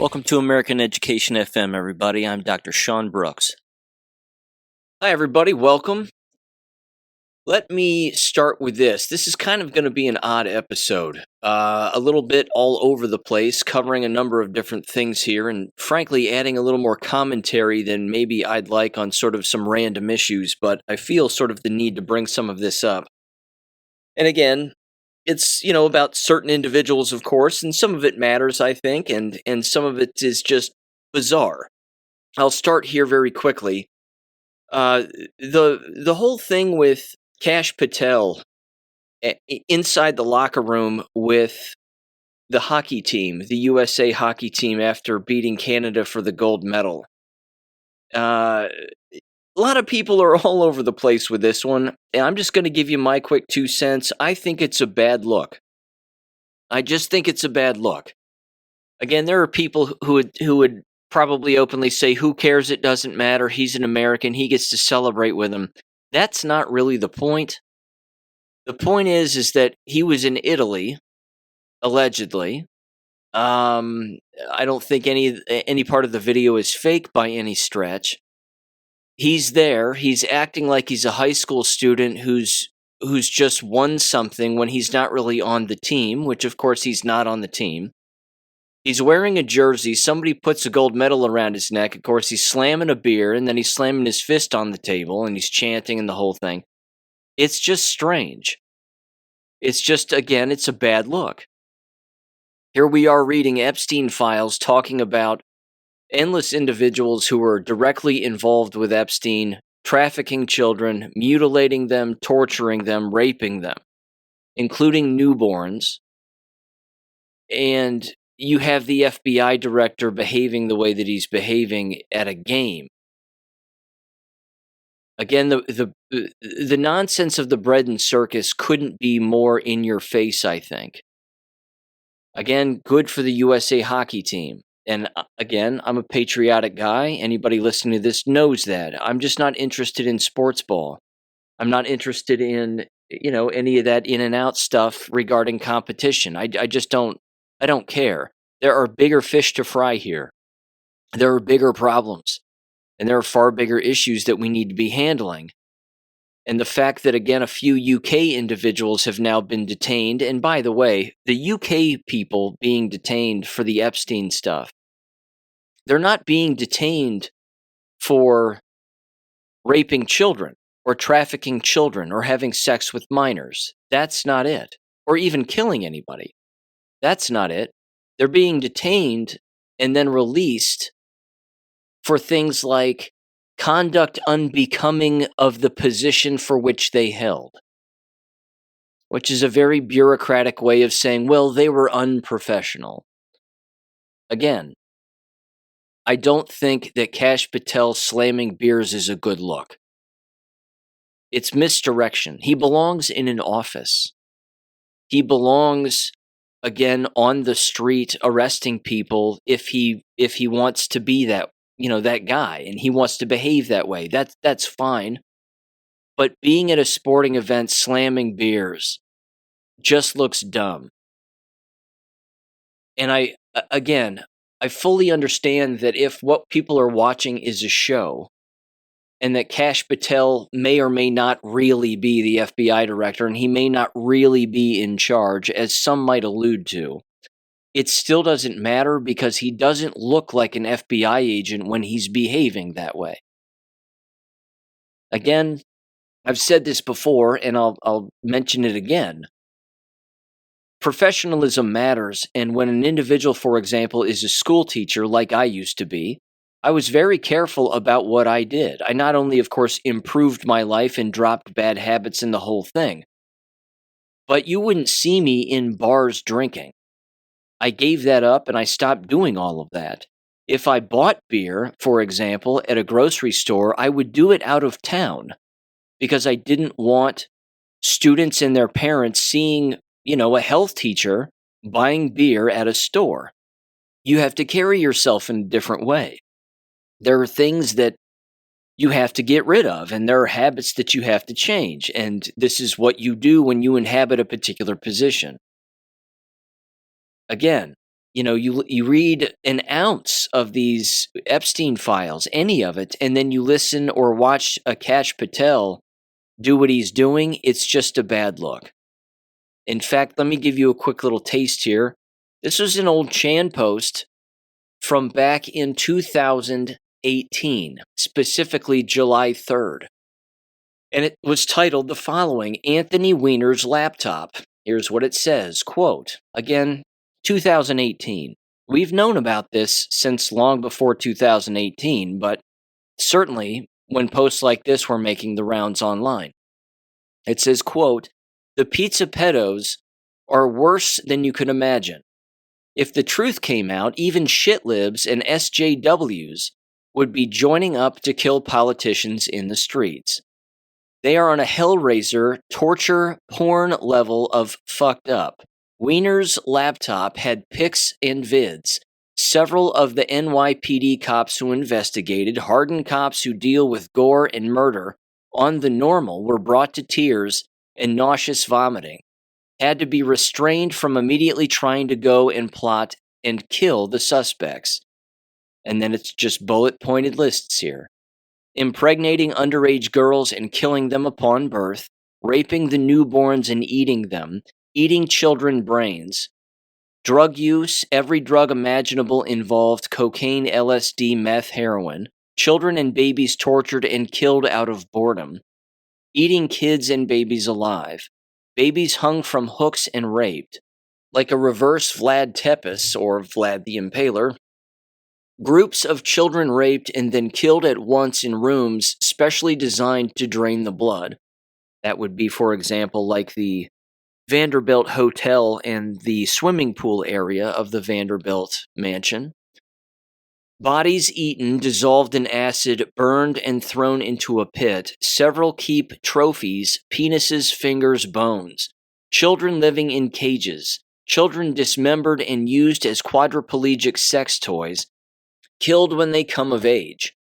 Welcome to American Education FM, everybody. I'm Dr. Sean Brooks. Hi, everybody. Welcome. Let me start with this. This is kind of going to be an odd episode. A little bit all over the place, covering a number of different things here, and frankly, adding a little more commentary than maybe I'd like on sort of some random issues, but I feel sort of the need to bring some of this up. And again, it's, about certain individuals, of course, and some of it matters, I think, and some of it is just bizarre. I'll start here very quickly. The whole thing with Kash Patel inside the locker room with the hockey team, the USA hockey team, after beating Canada for the gold medal. A lot of people are all over the place with this one, and I'm just going to give you my quick 2 cents. I think it's a bad look. I just think it's a bad look. Again, there are people who would probably openly say, who cares, it doesn't matter, he's an American, he gets to celebrate with him. That's not really the point. The point is that he was in Italy, allegedly. I don't think any part of the video is fake by any stretch. He's there, he's acting like he's a high school student who's just won something when he's not really on the team, which of course he's not on the team. He's wearing a jersey, somebody puts a gold medal around his neck, of course he's slamming a beer, and then he's slamming his fist on the table, and he's chanting and the whole thing. It's just strange. It's just, again, it's a bad look. Here we are reading Epstein files talking about endless individuals who were directly involved with Epstein, trafficking children, mutilating them, torturing them, raping them, including newborns. And you have the FBI director behaving the way that he's behaving at a game. Again, the nonsense of the bread and circus couldn't be more in your face, I think. Again, good for the USA hockey team. And again, I'm a patriotic guy. Anybody listening to this knows that. I'm just not interested in sports ball. I'm not interested in, any of that in and out stuff regarding competition. I just don't care. There are bigger fish to fry here. There are bigger problems. And there are far bigger issues that we need to be handling. And the fact that, again, a few UK individuals have now been detained, and by the way, the UK people being detained for the Epstein stuff, they're not being detained for raping children or trafficking children or having sex with minors. That's not it. Or even killing anybody. That's not it. They're being detained and then released for things like conduct unbecoming of the position for which they held, which is a very bureaucratic way of saying, well, they were unprofessional. Again, I don't think that Kash Patel slamming beers is a good look. It's misdirection. He belongs in an office. He belongs, again, on the street arresting people if he wants to be that guy, and he wants to behave that way. That's fine. But being at a sporting event slamming beers just looks dumb. And I fully understand that if what people are watching is a show, and that Kash Patel may or may not really be the FBI director, and he may not really be in charge, as some might allude to, it still doesn't matter because he doesn't look like an FBI agent when he's behaving that way. Again, I've said this before, and I'll mention it again. Professionalism matters, and when an individual, for example, is a school teacher like I used to be, I was very careful about what I did. I not only, of course, improved my life and dropped bad habits and the whole thing, but you wouldn't see me in bars drinking. I gave that up and I stopped doing all of that. If I bought beer, for example, at a grocery store, I would do it out of town because I didn't want students and their parents seeing, a health teacher buying beer at a store. You have to carry yourself in a different way. There are things that you have to get rid of, and there are habits that you have to change, and this is what you do when you inhabit a particular position. Again, You read an ounce of these Epstein files, any of it, and then you listen or watch Akash Patel do what he's doing. It's just a bad look. In fact, let me give you a quick little taste here. This was an old Chan post from back in 2018, specifically July 3rd. And it was titled the following: Anthony Weiner's laptop. Here's what it says, quote, again, 2018. We've known about this since long before 2018, but certainly when posts like this were making the rounds online. It says, quote, the pizza pedos are worse than you could imagine. If the truth came out, even shitlibs and SJWs would be joining up to kill politicians in the streets. They are on a hellraiser, torture, porn level of fucked up. Weiner's laptop had pics and vids. Several of the NYPD cops who investigated, hardened cops who deal with gore and murder on the normal, were brought to tears and nauseous vomiting. Had to be restrained from immediately trying to go and plot and kill the suspects. And then it's just bullet-pointed lists here. Impregnating underage girls and killing them upon birth, raping the newborns and eating them, eating children brains, drug use, every drug imaginable involved: cocaine, LSD, meth, heroin, children and babies tortured and killed out of boredom, eating kids and babies alive, babies hung from hooks and raped, like a reverse Vlad Tepes or Vlad the Impaler. Groups of children raped and then killed at once in rooms specially designed to drain the blood. That would be, for example, like the Vanderbilt Hotel and the swimming pool area of the Vanderbilt mansion. Bodies eaten, dissolved in acid, burned and thrown into a pit. Several keep trophies: penises, fingers, bones. Children living in cages. Children dismembered and used as quadriplegic sex toys. Killed when they come of age.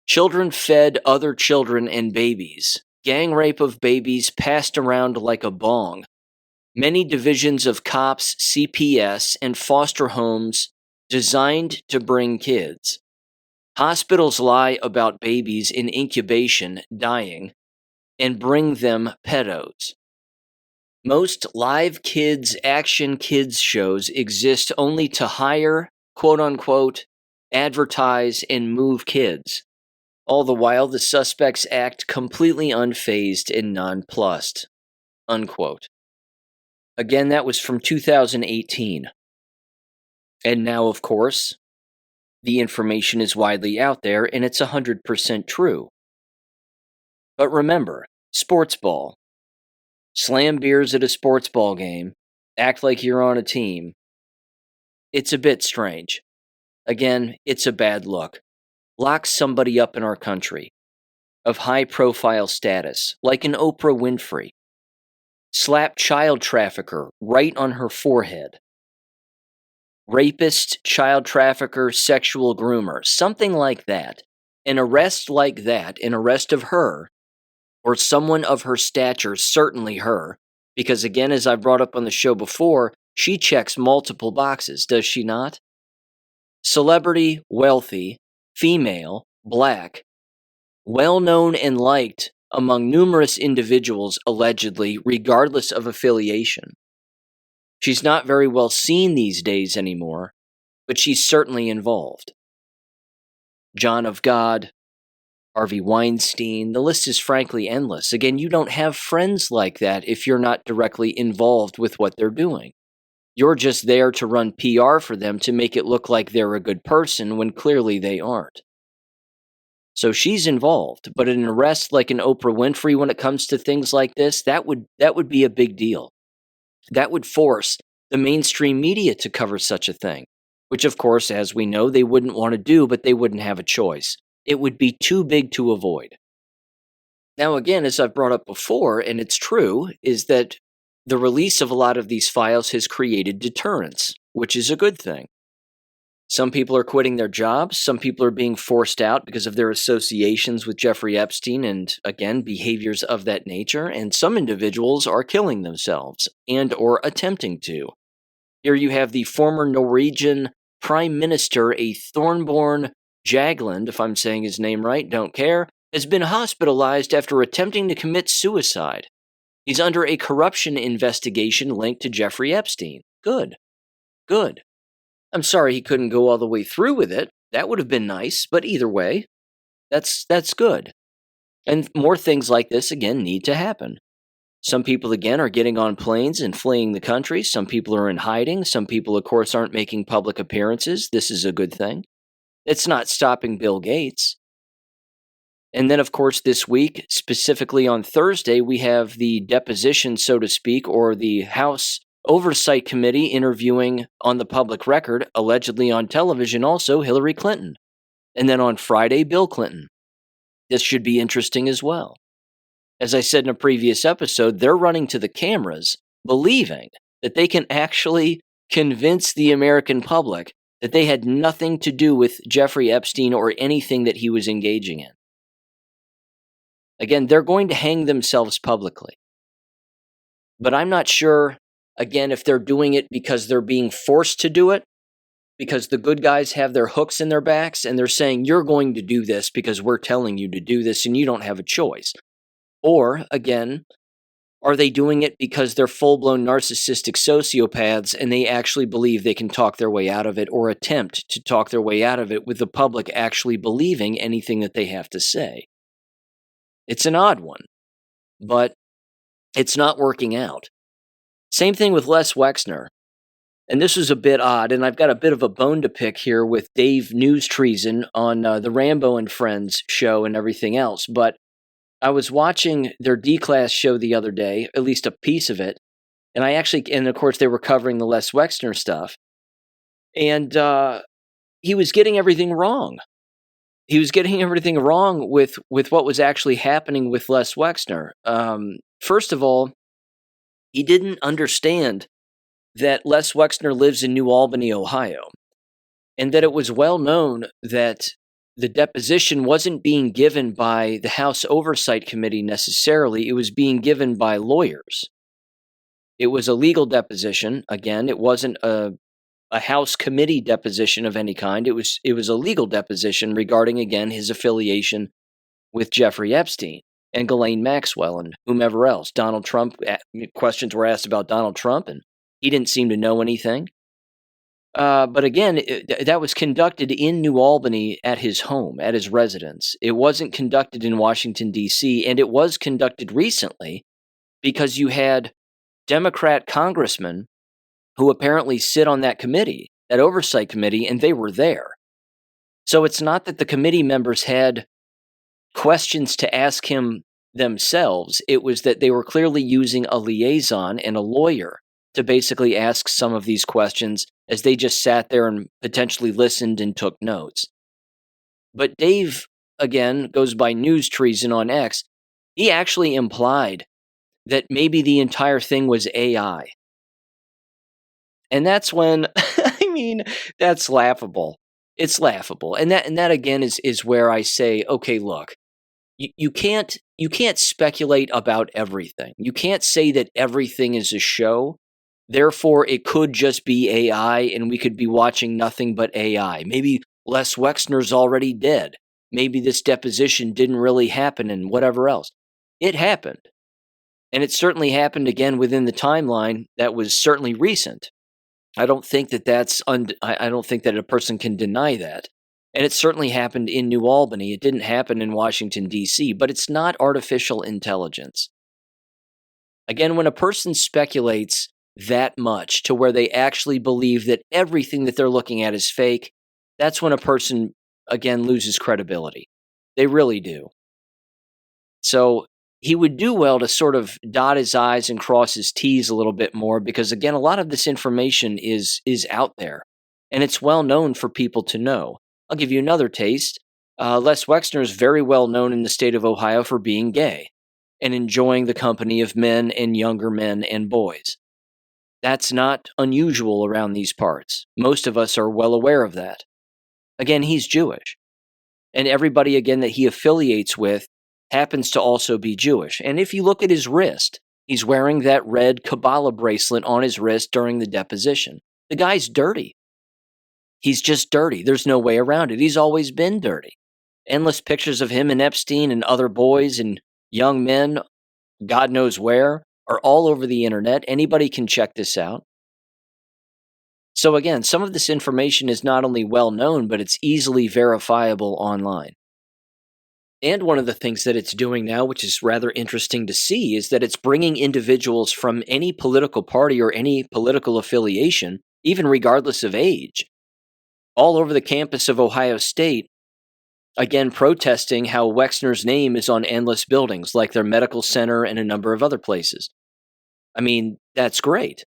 Children fed other children and babies. Gang rape of babies passed around like a bong. Many divisions of cops, CPS, and foster homes designed to bring kids. Hospitals lie about babies in incubation dying and bring them pedos. Most live kids, action kids shows exist only to hire, quote-unquote, advertise, and move kids. All the while, the suspects act completely unfazed and nonplussed, unquote. Again, that was from 2018. And now, of course, the information is widely out there and it's 100% true. But remember, sports ball. Slam beers at a sports ball game. Act like you're on a team. It's a bit strange. Again, it's a bad look. Lock somebody up in our country of high-profile status, like an Oprah Winfrey. Slap child trafficker right on her forehead. Rapist, child trafficker, sexual groomer, something like that. An arrest like that, an arrest of her, or someone of her stature, certainly her, because again, as I brought up on the show before, she checks multiple boxes, does she not? Celebrity, wealthy, female, black, well-known and liked among numerous individuals, allegedly, regardless of affiliation. She's not very well seen these days anymore, but she's certainly involved. John of God, Harvey Weinstein, the list is frankly endless. Again, you don't have friends like that if you're not directly involved with what they're doing. You're just there to run PR for them to make it look like they're a good person when clearly they aren't. So she's involved, but an arrest like an Oprah Winfrey when it comes to things like this, that would be a big deal. That would force the mainstream media to cover such a thing, which of course, as we know, they wouldn't want to do, but they wouldn't have a choice. It would be too big to avoid. Now again, as I've brought up before, and it's true, is that the release of a lot of these files has created deterrence, which is a good thing. Some people are quitting their jobs. Some people are being forced out because of their associations with Jeffrey Epstein and, again, behaviors of that nature. And some individuals are killing themselves and or attempting to. Here you have the former Norwegian Prime Minister, a Thornborn Jagland, if I'm saying his name right, don't care, has been hospitalized after attempting to commit suicide. He's under a corruption investigation linked to Jeffrey Epstein. Good. Good. I'm sorry he couldn't go all the way through with it. That would have been nice, but either way, that's good. And more things like this, again, need to happen. Some people, again, are getting on planes and fleeing the country. Some people are in hiding. Some people, of course, aren't making public appearances. This is a good thing. It's not stopping Bill Gates. And then, of course, this week, specifically on Thursday, we have the deposition, so to speak, or the House Oversight Committee interviewing on the public record, allegedly on television also, Hillary Clinton. And then on Friday, Bill Clinton. This should be interesting as well. As I said in a previous episode, they're running to the cameras, believing that they can actually convince the American public that they had nothing to do with Jeffrey Epstein or anything that he was engaging in. Again, they're going to hang themselves publicly. But I'm not sure, again, if they're doing it because they're being forced to do it, because the good guys have their hooks in their backs and they're saying, you're going to do this because we're telling you to do this and you don't have a choice. Or, again, are they doing it because they're full-blown narcissistic sociopaths and they actually believe they can talk their way out of it or attempt to talk their way out of it with the public actually believing anything that they have to say? It's an odd one, but it's not working out. Same thing with Les Wexner. And this was a bit odd, and I've got a bit of a bone to pick here with Dave News Treason on the Rambo and Friends show and everything else, but I was watching their Declass show the other day, at least a piece of it, and of course they were covering the Les Wexner stuff, and he was getting everything wrong. He was getting everything wrong with what was actually happening with Les Wexner. First of all, he didn't understand that Les Wexner lives in New Albany, Ohio, and that it was well known that the deposition wasn't being given by the House Oversight Committee necessarily. It was being given by lawyers. It was a legal deposition. Again, it wasn't a House committee deposition of any kind. It was a legal deposition regarding, again, his affiliation with Jeffrey Epstein and Ghislaine Maxwell and whomever else. Donald Trump, questions were asked about Donald Trump, and he didn't seem to know anything. But again, that was conducted in New Albany at his home, at his residence. It wasn't conducted in Washington, D.C., and it was conducted recently because you had Democrat congressmen who apparently sit on that committee, that oversight committee, and they were there. So it's not that the committee members had questions to ask him themselves. It was that they were clearly using a liaison and a lawyer to basically ask some of these questions as they just sat there and potentially listened and took notes. But Dave, again, goes by News Treason on X. He actually implied that maybe the entire thing was AI. And that's when, I mean, that's laughable. It's laughable. And that again is where I say, okay, look, you can't speculate about everything. You can't say that everything is a show. Therefore, it could just be AI and we could be watching nothing but AI. Maybe Les Wexner's already dead. Maybe this deposition didn't really happen and whatever else. It happened. And it certainly happened again within the timeline that was certainly recent. I don't think that I don't think that a person can deny that. And it certainly happened in New Albany. It didn't happen in Washington, D.C., but it's not artificial intelligence. Again, when a person speculates that much to where they actually believe that everything that they're looking at is fake, that's when a person, again, loses credibility. They really do. So he would do well to sort of dot his I's and cross his T's a little bit more because, again, a lot of this information is out there, and it's well known for people to know. I'll give you another taste. Les Wexner is very well known in the state of Ohio for being gay and enjoying the company of men and younger men and boys. That's not unusual around these parts. Most of us are well aware of that. Again, he's Jewish. And everybody, again, that he affiliates with happens to also be Jewish. And if you look at his wrist, he's wearing that red Kabbalah bracelet on his wrist during the deposition. The guy's dirty. He's just dirty. There's no way around it. He's always been dirty. Endless pictures of him and Epstein and other boys and young men, God knows where, are all over the internet. Anybody can check this out. So again, some of this information is not only well known, but it's easily verifiable online. And one of the things that it's doing now, which is rather interesting to see, is that it's bringing individuals from any political party or any political affiliation, even regardless of age, all over the campus of Ohio State, again, protesting how Wexner's name is on endless buildings, like their medical center and a number of other places. I mean, that's great.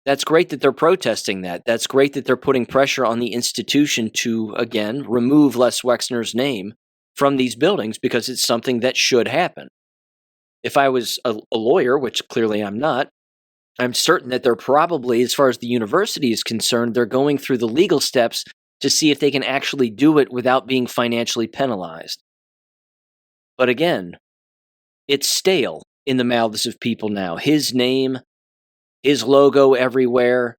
That's great that they're protesting that. That's great that they're putting pressure on the institution to, again, remove Les Wexner's name from these buildings because it's something that should happen. If I was a lawyer, which clearly I'm not, I'm certain that they're probably, as far as the university is concerned, they're going through the legal steps to see if they can actually do it without being financially penalized. But again, it's stale in the mouths of people now. His name, his logo everywhere.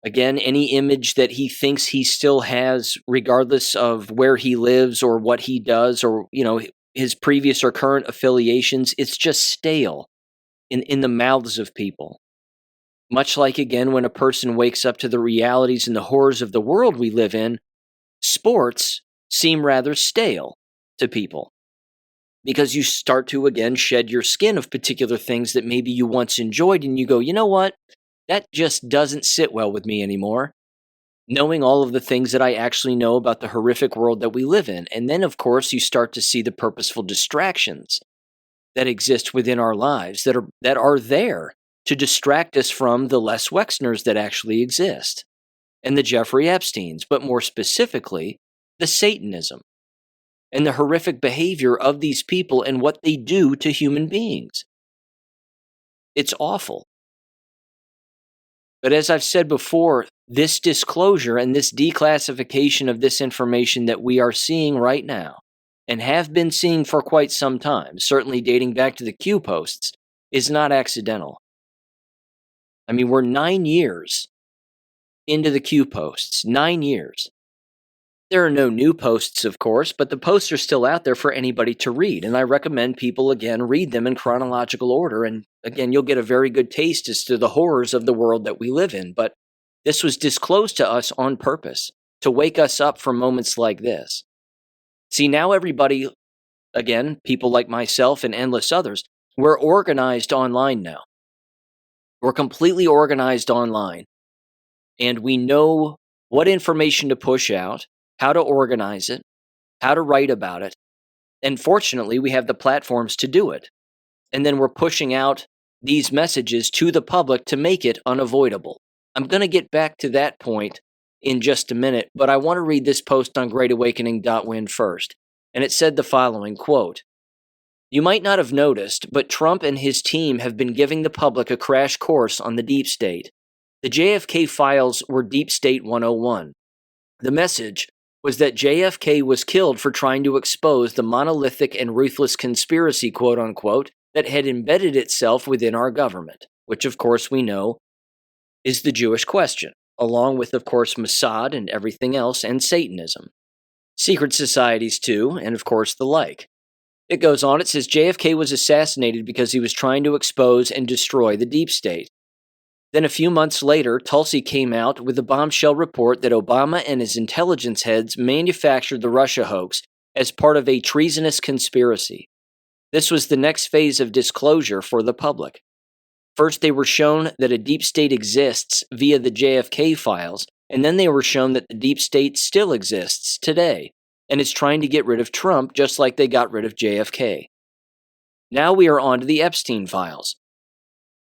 Again, any image that he thinks he still has, regardless of where he lives or what he does or, his previous or current affiliations, it's just stale in the mouths of people. Much like, again, when a person wakes up to the realities and the horrors of the world we live in, sports seem rather stale to people because you start to, again, shed your skin of particular things that maybe you once enjoyed and you go, you know what? That just doesn't sit well with me anymore, knowing all of the things that I actually know about the horrific world that we live in. And then, of course, you start to see the purposeful distractions that exist within our lives that are there to distract us from the Les Wexners that actually exist and the Jeffrey Epsteins, but more specifically, the Satanism and the horrific behavior of these people and what they do to human beings. It's awful. But as I've said before, this disclosure and this declassification of this information that we are seeing right now and have been seeing for quite some time, certainly dating back to the Q posts, is not accidental. I mean, we're 9 years into the Q posts, 9 years. There are no new posts, of course, but the posts are still out there for anybody to read. And I recommend people, again, read them in chronological order. And again, you'll get a very good taste as to the horrors of the world that we live in. But this was disclosed to us on purpose to wake us up for moments like this. See, now everybody, again, people like myself and endless others, we're organized online now. We're completely organized online. And we know what information to push out, how to organize it, how to write about it. And fortunately, we have the platforms to do it. And then we're pushing out these messages to the public to make it unavoidable. I'm going to get back to that point in just a minute, but I want to read this post on greatawakening.win first. And it said the following, quote, "You might not have noticed, but Trump and his team have been giving the public a crash course on the deep state. The JFK files were Deep State 101. The message was that JFK was killed for trying to expose the monolithic and ruthless conspiracy, quote unquote, that had embedded itself within our government, which of course we know is the Jewish question, along with, of course, Mossad and everything else, and Satanism. Secret societies too, and of course the like. It goes on, it says JFK was assassinated because he was trying to expose and destroy the deep state. Then a few months later, Tulsi came out with a bombshell report that Obama and his intelligence heads manufactured the Russia hoax as part of a treasonous conspiracy. This was the next phase of disclosure for the public. First, they were shown that a deep state exists via the JFK files, and then they were shown that the deep state still exists today, and is trying to get rid of Trump just like they got rid of JFK. Now we are on to the Epstein files.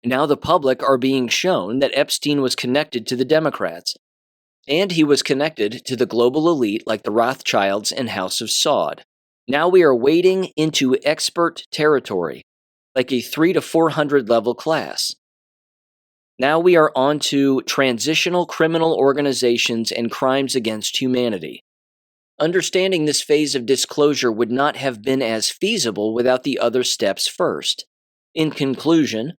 Now the public are being shown that Epstein was connected to the Democrats, and he was connected to the global elite like the Rothschilds and House of Saud. Now we are wading into expert territory, like a 300 to 400 level class. Now we are on to transitional criminal organizations and crimes against humanity. Understanding this phase of disclosure would not have been as feasible without the other steps first. In conclusion,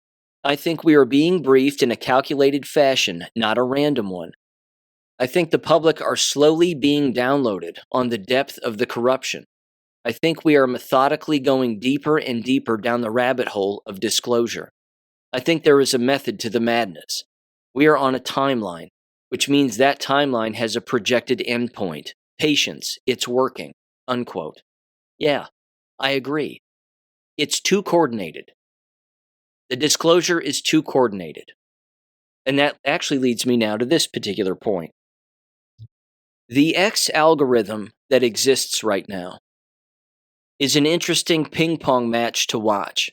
I think we are being briefed in a calculated fashion, not a random one. I think the public are slowly being downloaded on the depth of the corruption. I think we are methodically going deeper and deeper down the rabbit hole of disclosure. I think there is a method to the madness. We are on a timeline, which means that timeline has a projected endpoint. Patience, it's working. Unquote. Yeah, I agree. It's too coordinated. The disclosure is too coordinated. And that actually leads me now to this particular point. The X algorithm that exists right now is an interesting ping pong match to watch,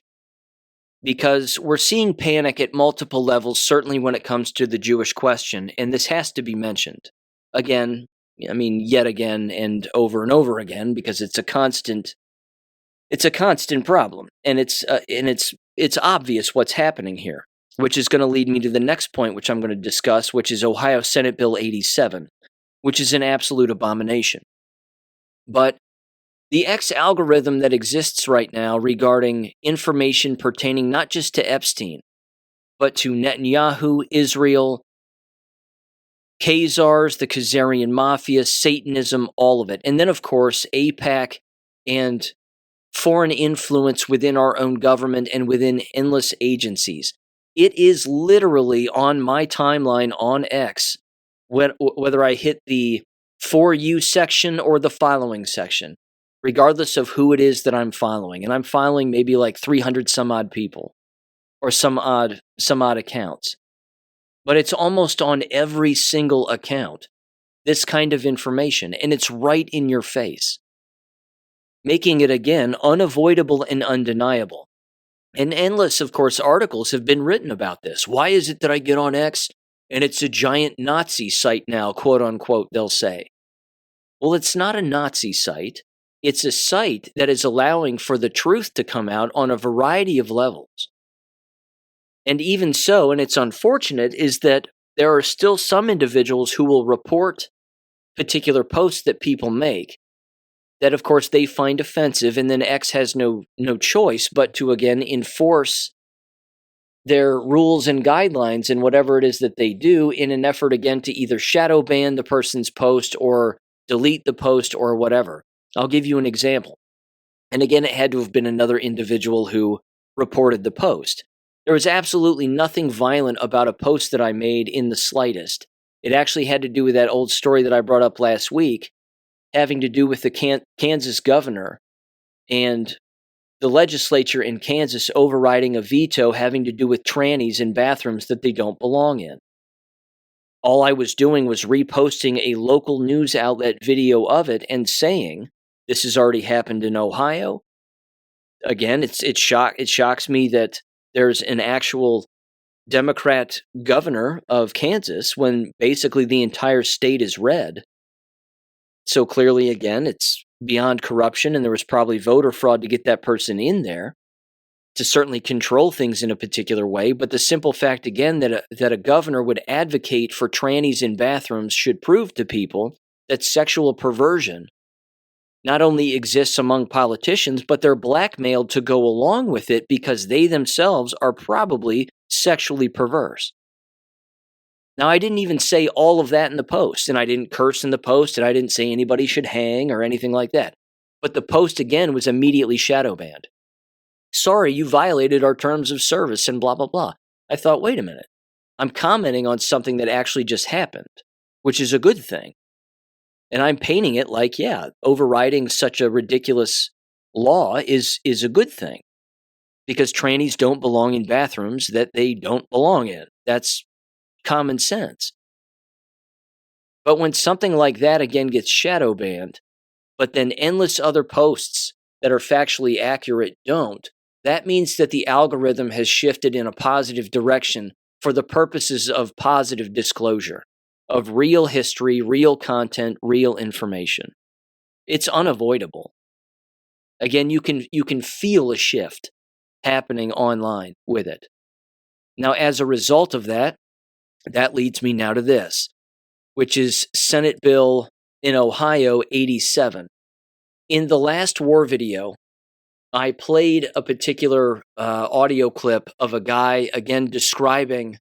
because we're seeing panic at multiple levels, certainly when it comes to the Jewish question, and this has to be mentioned. Again, yet again and over again, because it's a constant problem, and it's obvious what's happening here, which is going to lead me to the next point, which I'm going to discuss, which is Ohio Senate Bill 87, which is an absolute abomination. But the X algorithm that exists right now regarding information pertaining not just to Epstein, but to Netanyahu, Israel, Khazars, the Khazarian Mafia, Satanism, all of it. And then, of course, AIPAC and foreign influence within our own government and within endless agencies. It is literally on my timeline on X, whether I hit the For You section or the Following section, regardless of who it is that I'm following. And I'm following maybe like 300 some odd people or some odd accounts. But it's almost on every single account, this kind of information, and it's right in your face, making it, again, unavoidable and undeniable. And endless, of course, articles have been written about this. Why is it that I get on X and it's a giant Nazi site now, quote unquote, they'll say? Well, it's not a Nazi site. It's a site that is allowing for the truth to come out on a variety of levels. And even so, and it's unfortunate, is that there are still some individuals who will report particular posts that people make that, of course, they find offensive, and then X has no choice but to, again, enforce their rules and guidelines and whatever it is that they do in an effort, again, to either shadow ban the person's post or delete the post or whatever. I'll give you an example. And again, it had to have been another individual who reported the post. There was absolutely nothing violent about a post that I made in the slightest. It actually had to do with that old story that I brought up last week, having to do with the Kansas governor and the legislature in Kansas overriding a veto having to do with trannies in bathrooms that they don't belong in. All I was doing was reposting a local news outlet video of it and saying, this has already happened in Ohio. Again, it shocks me that there's an actual Democrat governor of Kansas when basically the entire state is red. So clearly, again, it's beyond corruption, and there was probably voter fraud to get that person in there to certainly control things in a particular way. But the simple fact, again, that a governor would advocate for trannies in bathrooms should prove to people that sexual perversion not only exists among politicians, but they're blackmailed to go along with it because they themselves are probably sexually perverse. Now, I didn't even say all of that in the post, and I didn't curse in the post, and I didn't say anybody should hang or anything like that. But the post, again, was immediately shadow banned. Sorry, you violated our terms of service and blah, blah, blah. I thought, wait a minute. I'm commenting on something that actually just happened, which is a good thing. And I'm painting it like, yeah, overriding such a ridiculous law is a good thing, because trannies don't belong in bathrooms that they don't belong in. That's common sense. But when something like that, again, gets shadow banned, but then endless other posts that are factually accurate don't, that means that the algorithm has shifted in a positive direction for the purposes of positive disclosure, of real history, real content, real information. It's unavoidable. Again, you can feel a shift happening online with it. Now, as a result of that leads me now to this, which is Senate Bill in Ohio 87. In the last war video, I played a particular audio clip of a guy, again, describing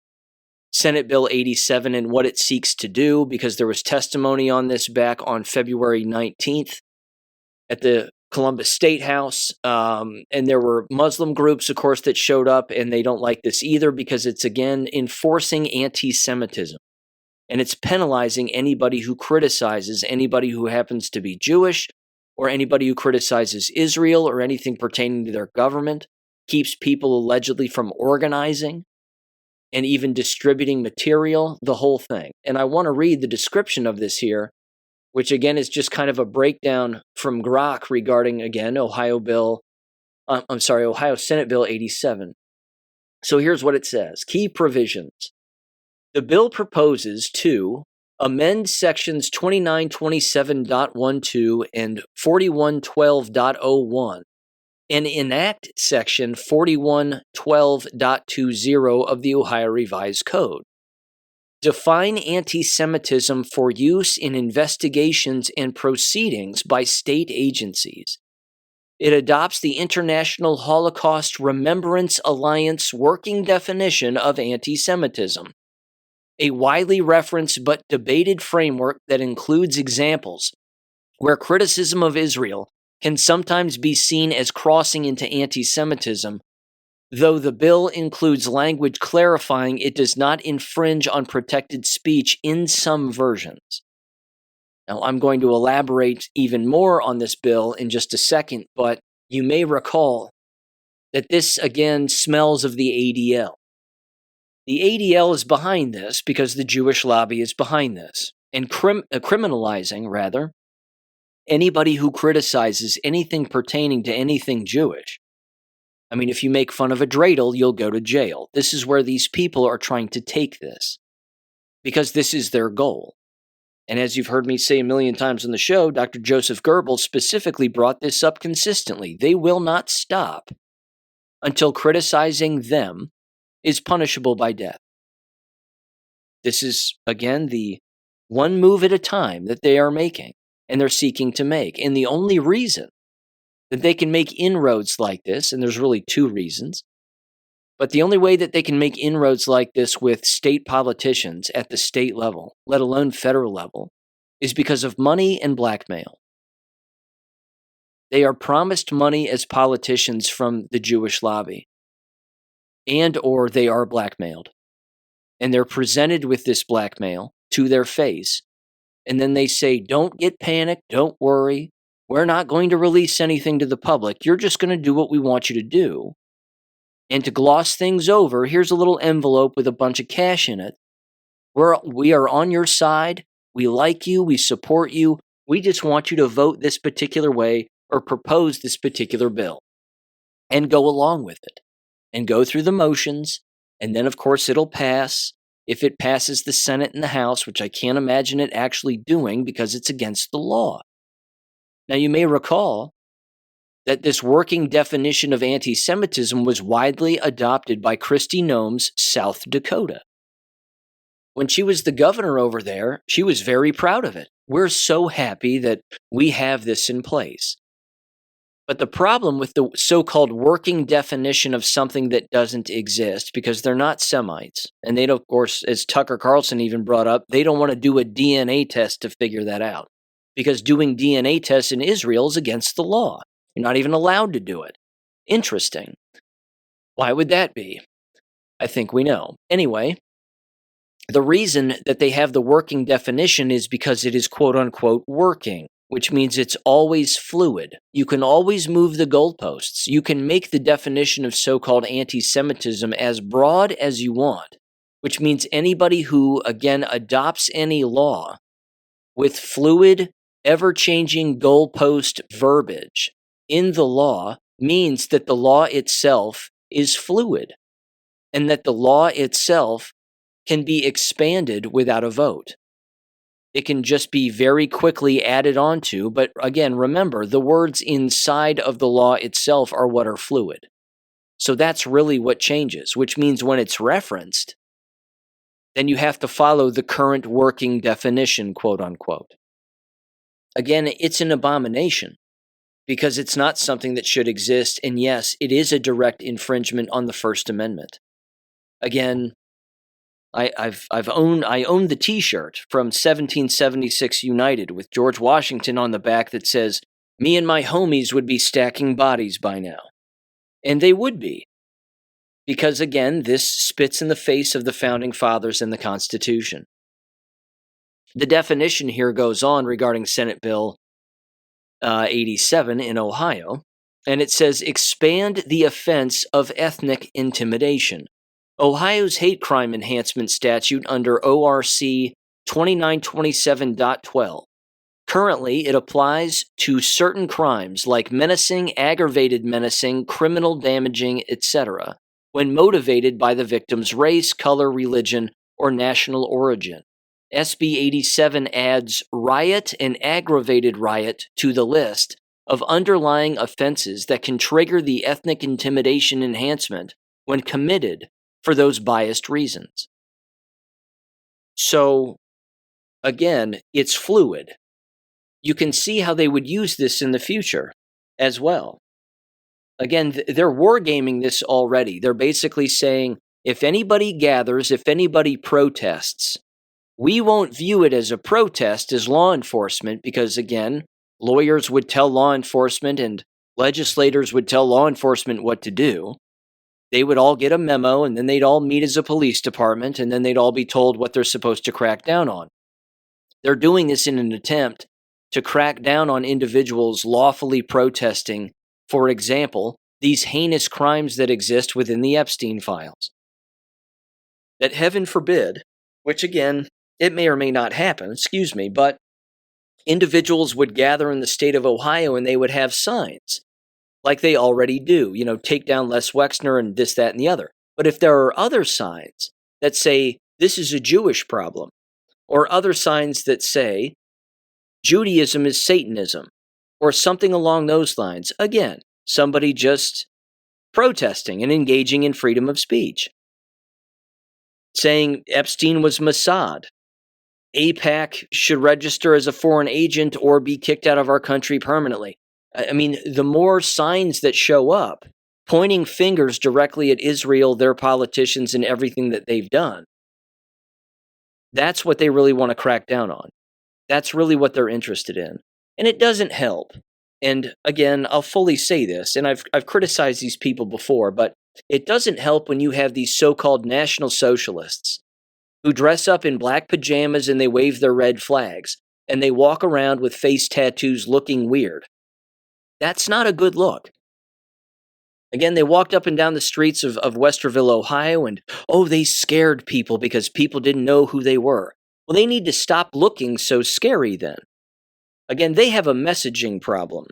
Senate Bill 87 and what it seeks to do, because there was testimony on this back on February 19th at the Columbus State House. And there were Muslim groups, of course, that showed up, and they don't like this either because it's, again, enforcing anti-Semitism. And it's penalizing anybody who criticizes anybody who happens to be Jewish, or anybody who criticizes Israel or anything pertaining to their government, keeps people allegedly from organizing and even distributing material, the whole thing. And I want to read the description of this here, which again is just kind of a breakdown from Grok regarding, again, Ohio Senate Bill 87. So here's what it says. Key provisions. The bill proposes to amend sections 2927.12 and 4112.01 and enact section 4112.20 of the Ohio Revised Code. Define anti-Semitism for use in investigations and proceedings by state agencies. It adopts the International Holocaust Remembrance Alliance working definition of anti-Semitism, a widely referenced but debated framework that includes examples where criticism of Israel can sometimes be seen as crossing into anti-Semitism, though the bill includes language clarifying it does not infringe on protected speech in some versions. Now, I'm going to elaborate even more on this bill in just a second, but you may recall that this, again, smells of the ADL. The ADL is behind this because the Jewish lobby is behind this, and criminalizing, anybody who criticizes anything pertaining to anything Jewish. I mean, if you make fun of a dreidel, you'll go to jail. This is where these people are trying to take this, because this is their goal. And as you've heard me say a million times on the show, Dr. Joseph Goebbels specifically brought this up consistently. They will not stop until criticizing them is punishable by death. This is, again, the one move at a time that they are making and they're seeking to make. And the only reason that they can make inroads like this, and there's really two reasons, but the only way that they can make inroads like this with state politicians at the state level, let alone federal level, is because of money and blackmail. They are promised money as politicians from the Jewish lobby, and or they are blackmailed. And they're presented with this blackmail to their face, and then they say, don't get panicked, don't worry, we're not going to release anything to the public, you're just going to do what we want you to do. And to gloss things over, here's a little envelope with a bunch of cash in it. We are on your side. We like you. We support you. We just want you to vote this particular way or propose this particular bill and go along with it and go through the motions. And then, of course, it'll pass if it passes the Senate and the House, which I can't imagine it actually doing because it's against the law. Now, you may recall that this working definition of anti-Semitism was widely adopted by Kristi Noem's South Dakota. When she was the governor over there, she was very proud of it. We're so happy that we have this in place. But the problem with the so-called working definition of something that doesn't exist, because they're not Semites, and they don't, of course, as Tucker Carlson even brought up, they don't want to do a DNA test to figure that out, because doing DNA tests in Israel is against the law. You're not even allowed to do it. Interesting. Why would that be? I think we know. Anyway, the reason that they have the working definition is because it is quote-unquote working, which means it's always fluid. You can always move the goalposts. You can make the definition of so-called anti-Semitism as broad as you want, which means anybody who, again, adopts any law with fluid, ever-changing goalpost verbiage in the law means that the law itself is fluid and that the law itself can be expanded without a vote. It can just be very quickly added onto, but again, remember, the words inside of the law itself are what are fluid. So that's really what changes, which means when it's referenced, then you have to follow the current working definition, quote unquote. Again, it's an abomination, because it's not something that should exist. And yes, it is a direct infringement on the First Amendment. Again, I own the T-shirt from 1776 United with George Washington on the back that says, "Me and my homies would be stacking bodies by now," and they would be, because again, this spits in the face of the Founding Fathers and the Constitution. The definition here goes on regarding Senate Bill 87 in Ohio, and it says, expand the offense of ethnic intimidation. Ohio's hate crime enhancement statute under ORC 2927.12. Currently, it applies to certain crimes like menacing, aggravated menacing, criminal damaging, etc., when motivated by the victim's race, color, religion, or national origin. SB 87 adds riot and aggravated riot to the list of underlying offenses that can trigger the ethnic intimidation enhancement when committed for those biased reasons. So, again, it's fluid. You can see how they would use this in the future as well. Again, they're wargaming this already. They're basically saying, if anybody gathers, if anybody protests, we won't view it as a protest as law enforcement because, again, lawyers would tell law enforcement and legislators would tell law enforcement what to do. They would all get a memo, and then they'd all meet as a police department, and then they'd all be told what they're supposed to crack down on. They're doing this in an attempt to crack down on individuals lawfully protesting, for example, these heinous crimes that exist within the Epstein files. That, heaven forbid, which again, it may or may not happen, but individuals would gather in the state of Ohio and they would have signs, like they already do, take down Les Wexner and this, that, and the other. But if there are other signs that say, this is a Jewish problem, or other signs that say, Judaism is Satanism, or something along those lines, again, somebody just protesting and engaging in freedom of speech, saying Epstein was Mossad, AIPAC should register as a foreign agent or be kicked out of our country permanently. I mean, the more signs that show up, pointing fingers directly at Israel, their politicians, and everything that they've done, that's what they really want to crack down on. That's really what they're interested in. And it doesn't help. And again, I'll fully say this, and I've criticized these people before, but it doesn't help when you have these so-called national socialists who dress up in black pajamas and they wave their red flags, and they walk around with face tattoos looking weird. That's not a good look. Again, they walked up and down the streets of Westerville, Ohio, and, they scared people because people didn't know who they were. Well, they need to stop looking so scary then. Again, they have a messaging problem.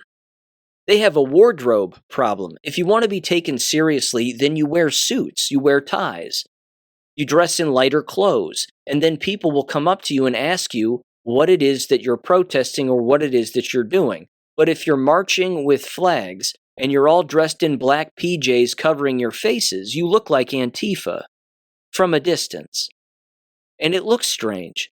They have a wardrobe problem. If you want to be taken seriously, then you wear suits, you wear ties, you dress in lighter clothes, and then people will come up to you and ask you what it is that you're protesting or what it is that you're doing. But if you're marching with flags and you're all dressed in black PJs covering your faces, you look like Antifa from a distance. And it looks strange.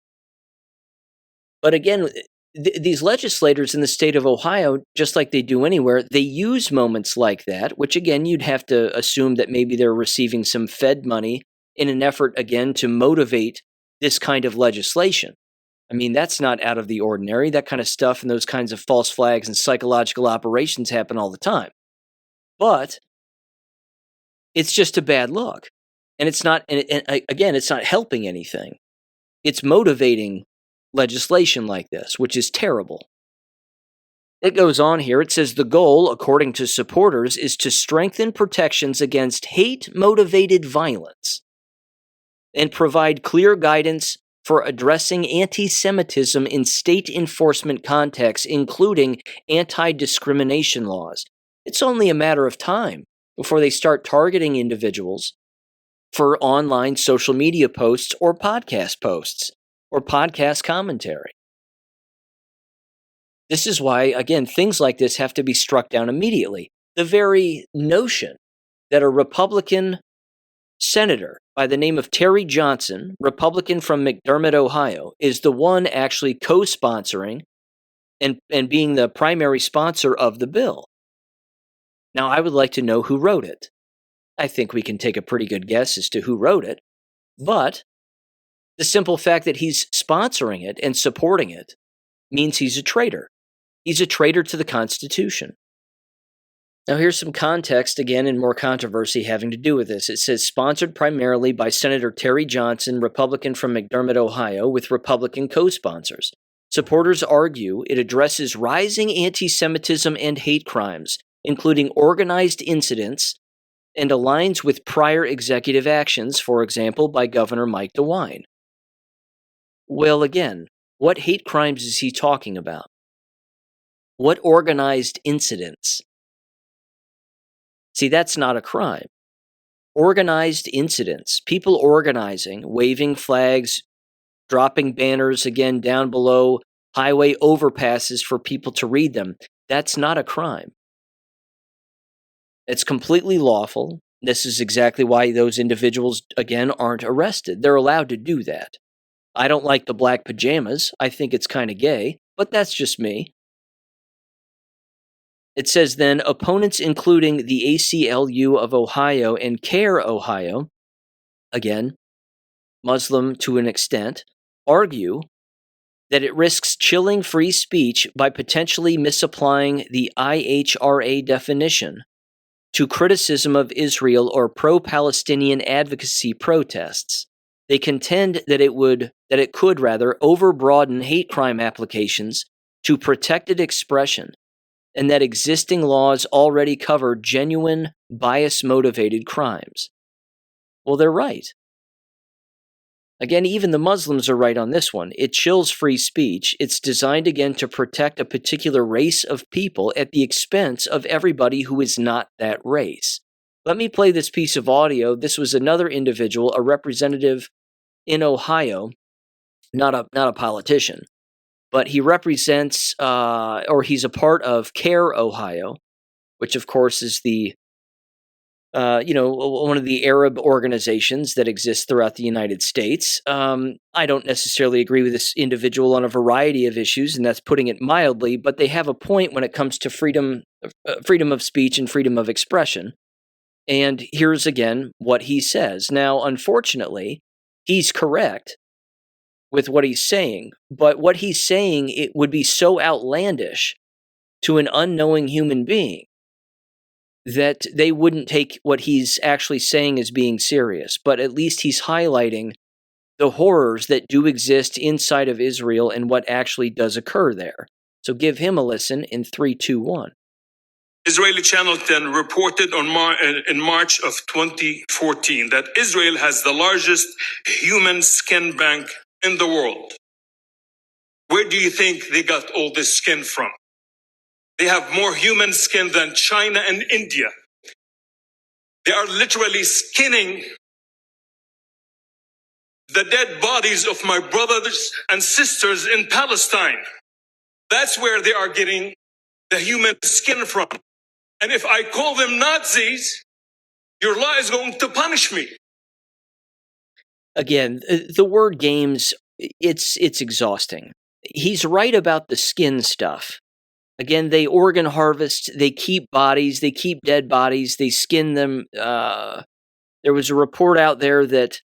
But again, these legislators in the state of Ohio, just like they do anywhere, they use moments like that, which again, you'd have to assume that maybe they're receiving some Fed money in an effort, again, to motivate this kind of legislation. I mean, that's not out of the ordinary. That kind of stuff and those kinds of false flags and psychological operations happen all the time. But it's just a bad look. And it's not, and again, it's not helping anything. It's motivating legislation like this, which is terrible. It goes on here. It says the goal, according to supporters, is to strengthen protections against hate-motivated violence and provide clear guidance for addressing anti-Semitism in state enforcement contexts, including anti-discrimination laws. It's only a matter of time before they start targeting individuals for online social media posts or podcast posts or podcast commentary. This is why, again, things like this have to be struck down immediately. The very notion that a Republican senator by the name of Terry Johnson, Republican from McDermott, Ohio, is the one actually co-sponsoring and being the primary sponsor of the bill. Now, I would like to know who wrote it. I think we can take a pretty good guess as to who wrote it, but the simple fact that he's sponsoring it and supporting it means he's a traitor. He's a traitor to the Constitution. Now, here's some context again and more controversy having to do with this. It says, sponsored primarily by Senator Terry Johnson, Republican from McDermott, Ohio, with Republican co-sponsors. Supporters argue it addresses rising anti-Semitism and hate crimes, including organized incidents, and aligns with prior executive actions, for example, by Governor Mike DeWine. Well, again, what hate crimes is he talking about? What organized incidents? See, that's not a crime. Organized incidents, people organizing, waving flags, dropping banners again down below highway overpasses for people to read them, that's not a crime. It's completely lawful. This is exactly why those individuals, again, aren't arrested. They're allowed to do that. I don't like the black pajamas. I think it's kind of gay, but that's just me. It says then, opponents including the ACLU of Ohio and CARE Ohio, again, Muslim to an extent, argue that it risks chilling free speech by potentially misapplying the IHRA definition to criticism of Israel or pro-Palestinian advocacy protests. They contend that it could overbroaden hate crime applications to protected expression, and that existing laws already cover genuine bias-motivated crimes. Well, they're right. Again, even the Muslims are right on this one. It chills free speech. It's designed, again, to protect a particular race of people at the expense of everybody who is not that race. Let me play this piece of audio. This was another individual, a representative in Ohio, not a politician, but he represents, or he's a part of CARE Ohio, which of course is the, one of the Arab organizations that exists throughout the United States. I don't necessarily agree with this individual on a variety of issues, and that's putting it mildly, but they have a point when it comes to freedom of speech and freedom of expression. And here's again what he says. Now, unfortunately, he's correct with what he's saying, but what he's saying, it would be so outlandish to an unknowing human being that they wouldn't take what he's actually saying as being serious. But at least he's highlighting the horrors that do exist inside of Israel and what actually does occur there. So give him a listen in 3, 2, 1. Israeli Channel 10 reported in March of 2014 that Israel has the largest human skin bank in the world. Where do you think they got all this skin from? They have more human skin than China and India. They are literally skinning the dead bodies of my brothers and sisters in Palestine. That's where they are getting the human skin from. And if I call them Nazis, your law is going to punish me. Again, the word games, it's exhausting. He's right about the skin stuff. Again, they organ harvest, they keep bodies, they keep dead bodies, they skin them. There was a report out there that,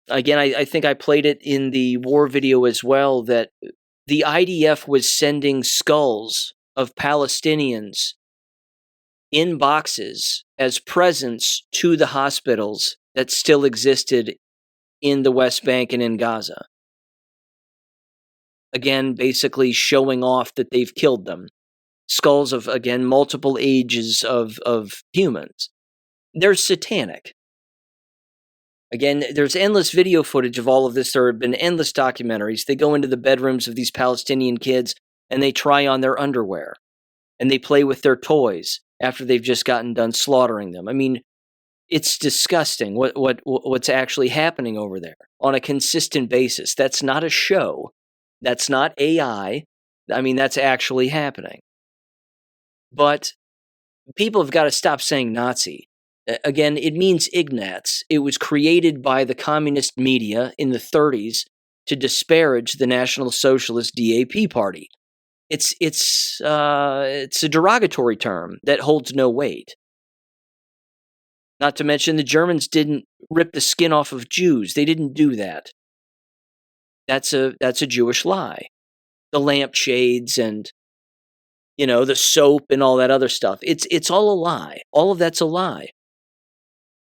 again, I think I played it in the war video as well, that the IDF was sending skulls of Palestinians in boxes as presents to the hospitals that still existed in the West Bank and in Gaza. Again, basically showing off that they've killed them. Skulls of, again, multiple ages of humans. They're satanic. Again, there's endless video footage of all of this. There have been endless documentaries. They go into the bedrooms of these Palestinian kids and they try on their underwear. And they play with their toys after they've just gotten done slaughtering them. I mean, it's disgusting what's actually happening over there on a consistent basis. That's not a show. That's not AI. I mean, that's actually happening. But people have got to stop saying Nazi. Again, it means Ignatz. It was created by the communist media in the 30s to disparage the National Socialist DAP party. it's a derogatory term that holds no weight. Not to mention the Germans didn't rip the skin off of Jews. They didn't do that. That's a Jewish lie. The lampshades and the soap and all that other stuff. It's all a lie. All of that's a lie.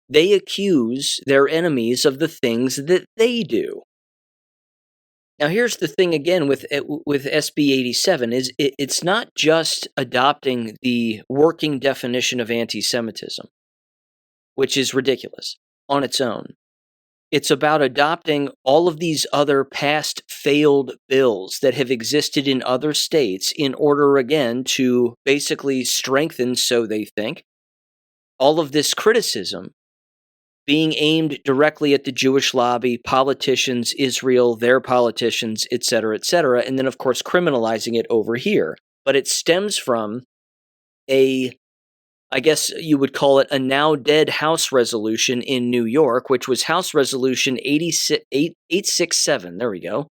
They accuse their enemies of the things that they do. Now, here's the thing again with SB 87 is it's not just adopting the working definition of anti-Semitism, which is ridiculous on its own. It's about adopting all of these other past failed bills that have existed in other states in order, again, to basically strengthen, so they think, all of this criticism being aimed directly at the Jewish lobby, politicians, Israel, their politicians, etc., and then, of course, criminalizing it over here. But it stems from I guess you would call it a now dead House resolution in New York, which was House Resolution 867. There we go.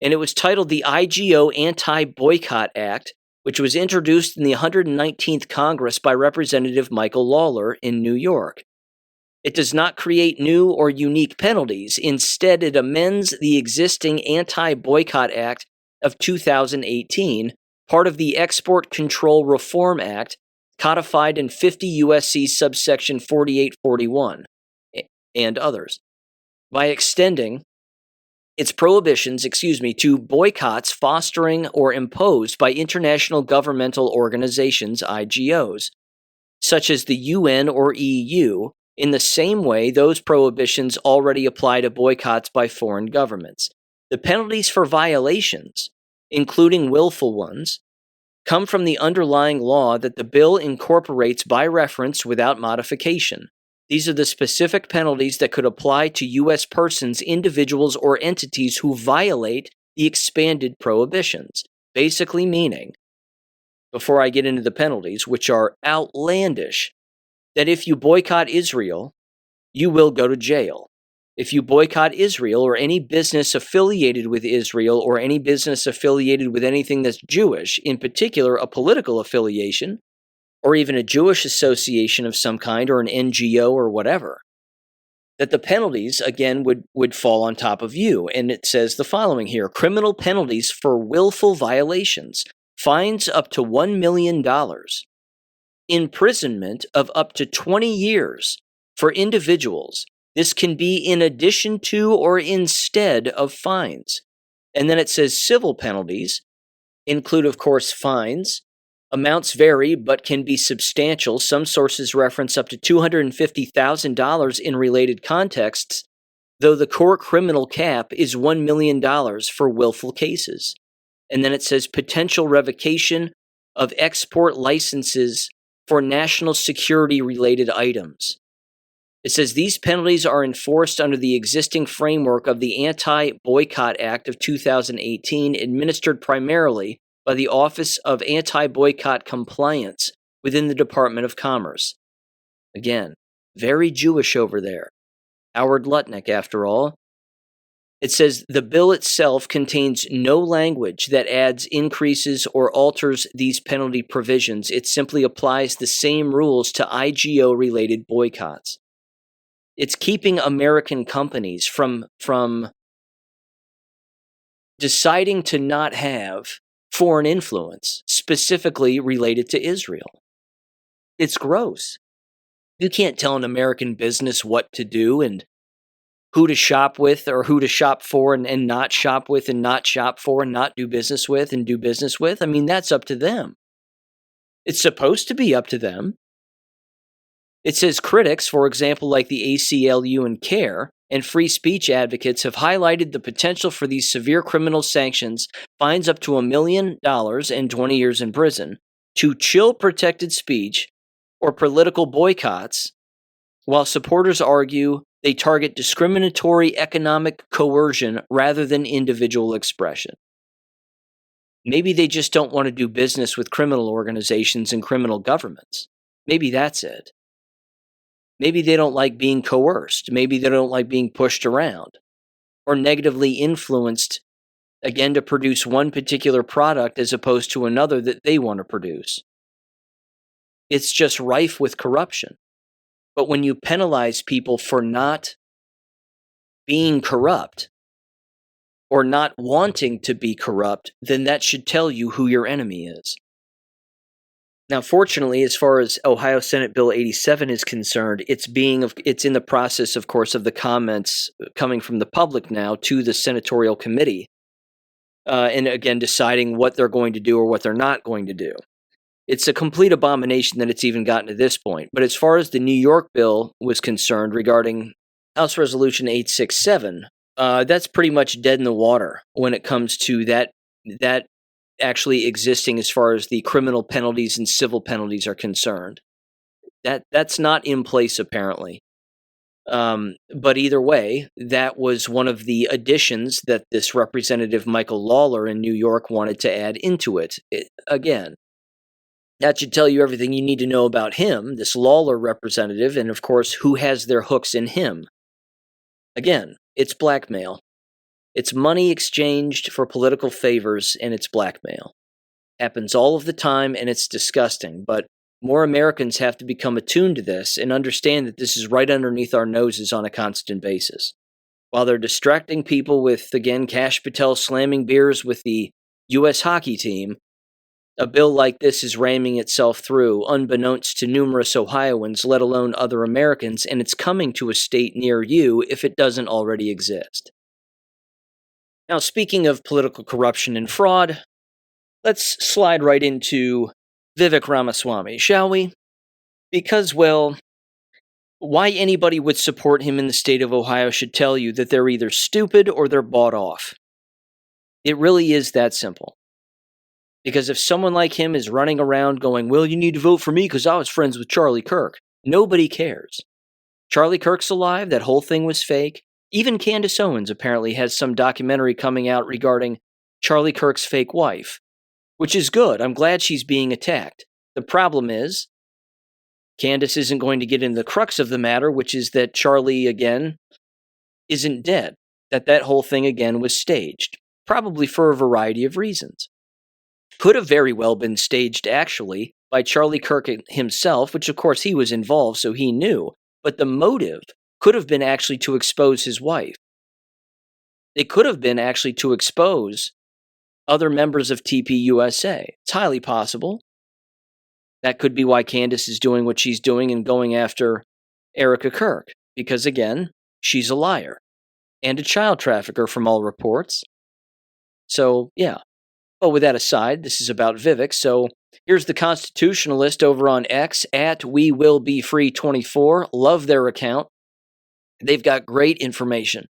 And it was titled the IGO Anti-Boycott Act, which was introduced in the 119th Congress by Representative Michael Lawler in New York. It does not create new or unique penalties. Instead, it amends the existing Anti-Boycott Act of 2018, part of the Export Control Reform Act, codified in 50 U.S.C. subsection 4841, and others, by extending its prohibitions, to boycotts fostering or imposed by international governmental organizations, IGOs, such as the UN or EU, in the same way those prohibitions already apply to boycotts by foreign governments. The penalties for violations, including willful ones, come from the underlying law that the bill incorporates by reference without modification. These are the specific penalties that could apply to U.S. persons, individuals, or entities who violate the expanded prohibitions. Basically meaning, before I get into the penalties, which are outlandish, that if you boycott Israel, you will go to jail. If you boycott Israel or any business affiliated with Israel or any business affiliated with anything that's Jewish, in particular a political affiliation or even a Jewish association of some kind or an NGO or whatever, that the penalties, again, would fall on top of you. And it says the following here: criminal penalties for willful violations, fines up to $1 million, imprisonment of up to 20 years for individuals. This can be in addition to or instead of fines. And then it says civil penalties include, of course, fines. Amounts vary, but can be substantial. Some sources reference up to $250,000 in related contexts, though the core criminal cap is $1 million for willful cases. And then it says potential revocation of export licenses for national security-related items. It says these penalties are enforced under the existing framework of the Anti-Boycott Act of 2018, administered primarily by the Office of Anti-Boycott Compliance within the Department of Commerce. Again, very Jewish over there. Howard Lutnick, after all. It says the bill itself contains no language that adds, increases, or alters these penalty provisions. It simply applies the same rules to IGO-related boycotts. It's keeping American companies from deciding to not have foreign influence, specifically related to Israel. It's gross. You can't tell an American business what to do and who to shop with or who to shop for and not shop with and not shop for and not do business with and do business with. I mean, that's up to them. It's supposed to be up to them. It says critics, for example, like the ACLU and CARE, and free speech advocates have highlighted the potential for these severe criminal sanctions, fines up to $1 million and 20 years in prison, to chill protected speech or political boycotts, while supporters argue they target discriminatory economic coercion rather than individual expression. Maybe they just don't want to do business with criminal organizations and criminal governments. Maybe that's it. Maybe they don't like being coerced. Maybe they don't like being pushed around or negatively influenced again, to produce one particular product as opposed to another that they want to produce. It's just rife with corruption. But when you penalize people for not being corrupt or not wanting to be corrupt, then that should tell you who your enemy is. Now, fortunately, as far as Ohio Senate Bill 87 is concerned, it's in the process, of course, of the comments coming from the public now to the senatorial committee, and again, deciding what they're going to do or what they're not going to do. It's a complete abomination that it's even gotten to this point. But as far as the New York bill was concerned regarding House Resolution 867, that's pretty much dead in the water when it comes to that actually existing as far as the criminal penalties and civil penalties are concerned. That's not in place, apparently. But either way, that was one of the additions that this Representative Michael Lawler in New York wanted to add into it. Again, that should tell you everything you need to know about him, this Lawler representative, and of course, who has their hooks in him. Again, it's blackmail. It's money exchanged for political favors, and it's blackmail. Happens all of the time, and it's disgusting, but more Americans have to become attuned to this and understand that this is right underneath our noses on a constant basis. While they're distracting people with, again, Kash Patel slamming beers with the U.S. hockey team, a bill like this is ramming itself through, unbeknownst to numerous Ohioans, let alone other Americans, and it's coming to a state near you if it doesn't already exist. Now, speaking of political corruption and fraud, let's slide right into Vivek Ramaswamy, shall we? Because, well, why anybody would support him in the state of Ohio should tell you that they're either stupid or they're bought off. It really is that simple. Because if someone like him is running around going, well, you need to vote for me because I was friends with Charlie Kirk, nobody cares. Charlie Kirk's alive, that whole thing was fake. Even Candace Owens apparently has some documentary coming out regarding Charlie Kirk's fake wife, which is good. I'm glad she's being attacked. The problem is, Candace isn't going to get into the crux of the matter, which is that Charlie, again, isn't dead. That whole thing, again, was staged. Probably for a variety of reasons. Could have very well been staged, actually, by Charlie Kirk himself, which of course he was involved, so he knew. But the motive could have been actually to expose his wife. It could have been actually to expose other members of TPUSA. It's highly possible. That could be why Candace is doing what she's doing and going after Erica Kirk. Because again, she's a liar. And a child trafficker from all reports. So, yeah. But with that aside, this is about Vivek, so here's the Constitutionalist over on X, at WeWillBeFree24. Love their account. They've got great information,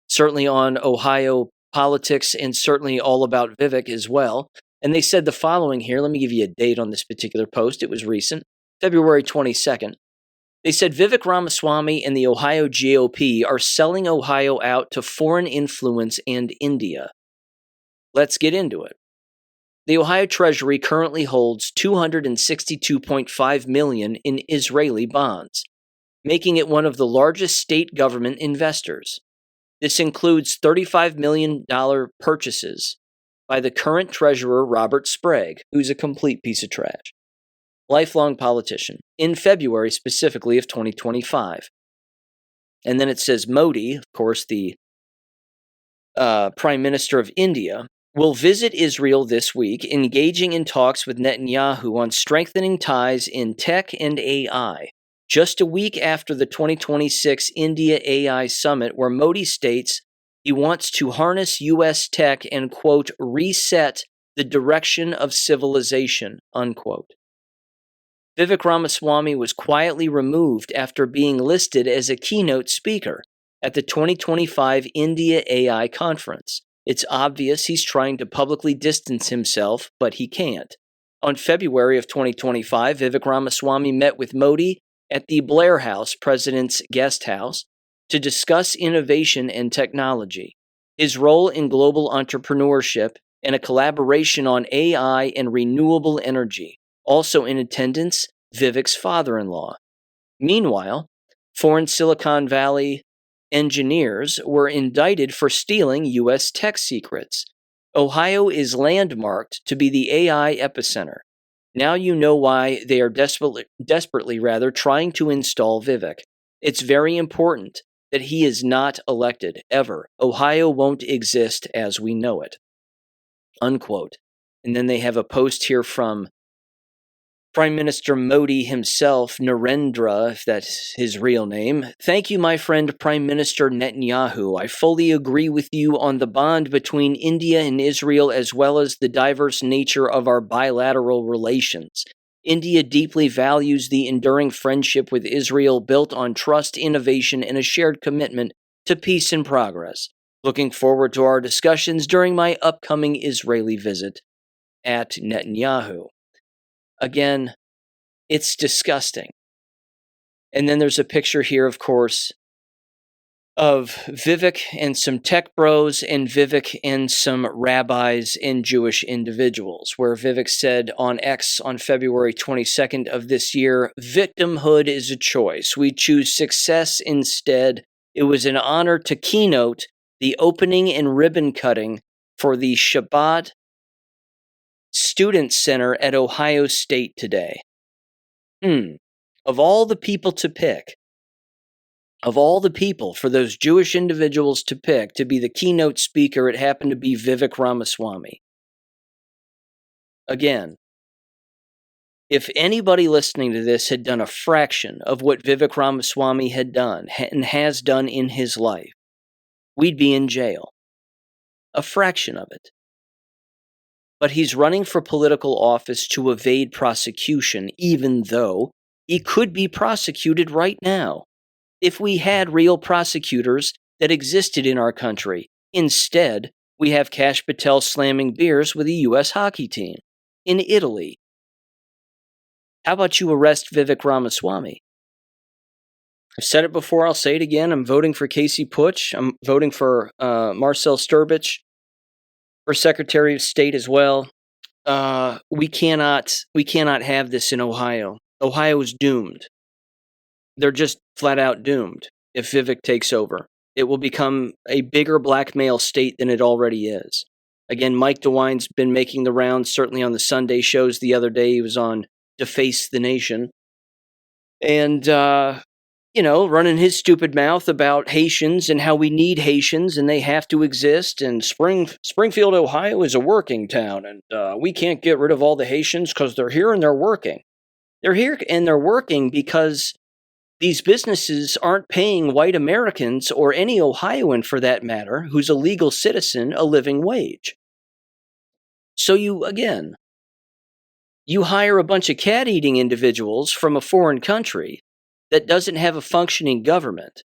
certainly on Ohio politics and certainly all about Vivek as well. And they said the following here. Let me give you a date on this particular post. It was recent, February 22nd. They said Vivek Ramaswamy and the Ohio GOP are selling Ohio out to foreign influence and India. Let's get into it. The Ohio Treasury currently holds $262.5 million in Israeli bonds, making it one of the largest state government investors. This includes $35 million purchases by the current treasurer Robert Sprague, who's a complete piece of trash, lifelong politician, in February specifically of 2025. And then it says Modi, of course, the Prime Minister of India, will visit Israel this week, engaging in talks with Netanyahu on strengthening ties in tech and AI, just a week after the 2026 India AI Summit, where Modi states he wants to harness U.S. tech and, quote, reset the direction of civilization, unquote. Vivek Ramaswamy was quietly removed after being listed as a keynote speaker at the 2025 India AI Conference. It's obvious he's trying to publicly distance himself, but he can't. On February of 2025, Vivek Ramaswamy met with Modi at the Blair House, President's Guest House, to discuss innovation and technology, his role in global entrepreneurship, and a collaboration on AI and renewable energy. Also in attendance, Vivek's father-in-law. Meanwhile, foreign Silicon Valley engineers were indicted for stealing U.S. tech secrets. Ohio is landmarked to be the AI epicenter. Now you know why they are desperately trying to install Vivek. It's very important that he is not elected, ever. Ohio won't exist as we know it. Unquote. And then they have a post here from Prime Minister Modi himself, Narendra, if that's his real name. Thank you, my friend Prime Minister Netanyahu. I fully agree with you on the bond between India and Israel, as well as the diverse nature of our bilateral relations. India deeply values the enduring friendship with Israel built on trust, innovation, and a shared commitment to peace and progress. Looking forward to our discussions during my upcoming Israeli visit, at Netanyahu. Again, it's disgusting. And then there's a picture here, of course, of Vivek and some tech bros, and Vivek and some rabbis and Jewish individuals, where Vivek said on X on February 22nd of this year, "Victimhood is a choice. We choose success instead. It was an honor to keynote the opening and ribbon cutting for the Shabbat Student Center at Ohio State today." Of all the people to pick, of all the people for those Jewish individuals to pick to be the keynote speaker, it happened to be Vivek Ramaswamy. Again, if anybody listening to this had done a fraction of what Vivek Ramaswamy had done and has done in his life, we'd be in jail. A fraction of it. But he's running for political office to evade prosecution, even though he could be prosecuted right now if we had real prosecutors that existed in our country. Instead, we have Kash Patel slamming beers with a U.S. hockey team in Italy. How about you arrest Vivek Ramaswamy? I've said it before, I'll say it again. I'm voting for Casey Putsch. I'm voting for Marcel Sturbich for Secretary of State as well. We cannot have this in Ohio. Ohio is doomed. They're just flat out doomed if Vivek takes over. It will become a bigger blackmail state than it already is. Again, Mike DeWine's been making the rounds, certainly on the Sunday shows the other day. He was on Deface the Nation. And, running his stupid mouth about Haitians and how we need Haitians and they have to exist. And Springfield, Ohio is a working town. And we can't get rid of all the Haitians because they're here and they're working. They're here and they're working because these businesses aren't paying white Americans, or any Ohioan for that matter, who's a legal citizen, a living wage. So you hire a bunch of cat-eating individuals from a foreign country that doesn't have a functioning government,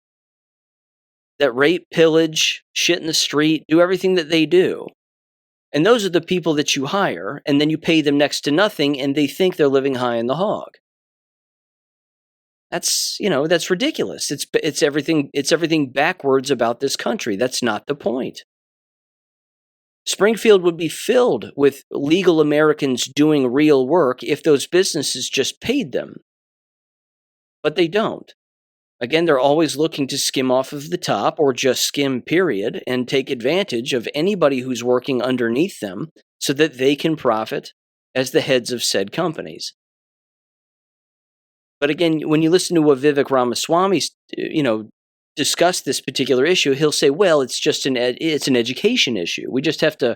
that rape, pillage, shit in the street, do everything that they do. And those are the people that you hire, and then you pay them next to nothing, and they think they're living high in the hog. That's ridiculous. It's everything backwards about this country. That's not the point. Springfield would be filled with legal Americans doing real work if those businesses just paid them. But they don't. Again, they're always looking to skim off of the top, or just skim, period, and take advantage of anybody who's working underneath them so that they can profit as the heads of said companies. But again, when you listen to what Vivek Ramaswamy, discuss this particular issue, he'll say, well, it's just it's an education issue. We just have to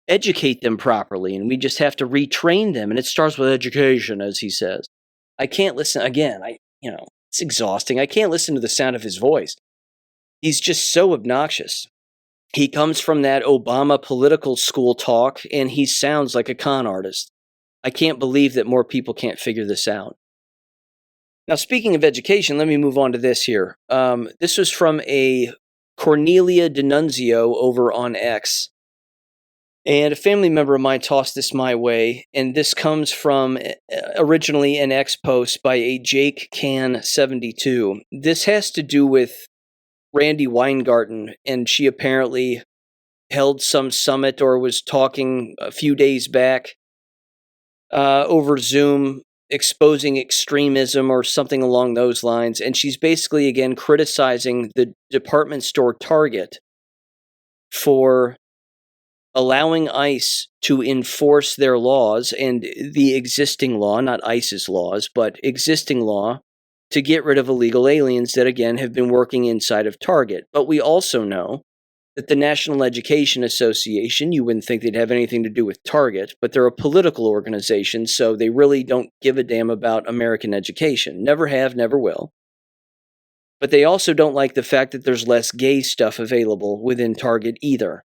educate them properly, and we just have to retrain them, and it starts with education, as he says. I can't listen, again, it's exhausting. I can't listen to the sound of his voice. He's just so obnoxious. He comes from that Obama political school talk, and he sounds like a con artist. I can't believe that more people can't figure this out. Now, speaking of education, let me move on to this here. This was from a Cornelia D'Annunzio over on X. And a family member of mine tossed this my way, and this comes from originally an X post by a Jake Can 72. This has to do with Randy Weingarten, and she apparently held some summit or was talking a few days back over Zoom, exposing extremism or something along those lines. And she's basically, again, criticizing the department store Target for allowing ICE to enforce their laws and the existing law, not ICE's laws, but existing law to get rid of illegal aliens that, again, have been working inside of Target. But we also know that the National Education Association, you wouldn't think they'd have anything to do with Target, but they're a political organization, so they really don't give a damn about American education. Never have, never will. But they also don't like the fact that there's less gay stuff available within Target either.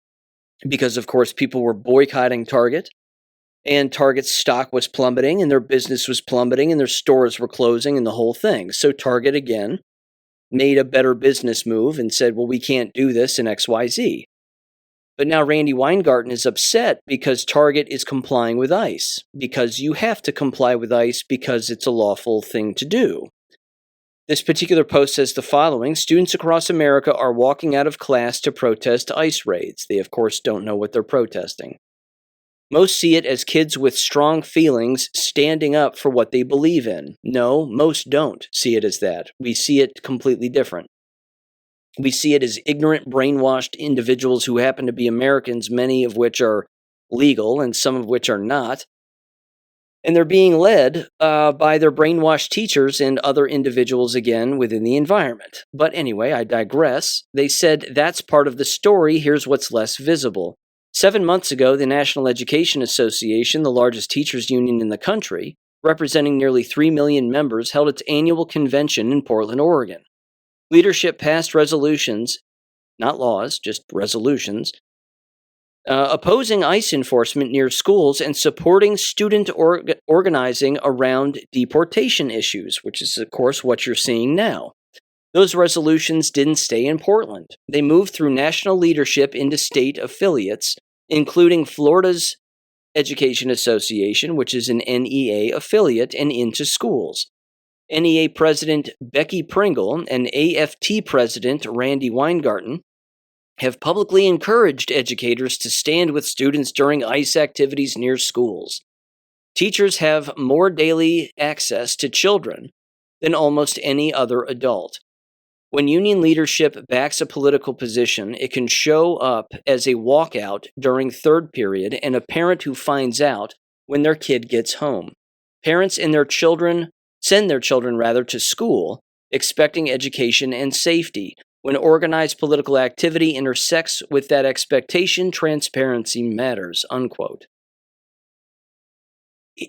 Because, of course, people were boycotting Target, and Target's stock was plummeting, and their business was plummeting, and their stores were closing, and the whole thing. So Target, again, made a better business move and said, well, we can't do this in XYZ. But now Randy Weingarten is upset because Target is complying with ICE, because you have to comply with ICE because it's a lawful thing to do. This particular post says the following: students across America are walking out of class to protest ICE raids. They, of course, don't know what they're protesting. Most see it as kids with strong feelings standing up for what they believe in. No, most don't see it as that. We see it completely different. We see it as ignorant, brainwashed individuals who happen to be Americans, many of which are legal and some of which are not. And they're being led by their brainwashed teachers and other individuals, again, within the environment. But anyway, I digress. They said that's part of the story. Here's what's less visible. 7 months ago, the National Education Association, the largest teachers union in the country, representing nearly 3 million members, held its annual convention in Portland, Oregon. Leadership passed resolutions, not laws, just resolutions, opposing ICE enforcement near schools and supporting student organizing around deportation issues, which is, of course, what you're seeing now. Those resolutions didn't stay in Portland. They moved through national leadership into state affiliates, including Florida's Education Association, which is an NEA affiliate, and into schools. NEA President Becky Pringle and AFT President Randy Weingarten have publicly encouraged educators to stand with students during ICE activities near schools. Teachers have more daily access to children than almost any other adult. When union leadership backs a political position, it can show up as a walkout during third period and a parent who finds out when their kid gets home. Parents and their children send their children to school, expecting education and safety. When organized political activity intersects with that expectation, transparency matters, unquote.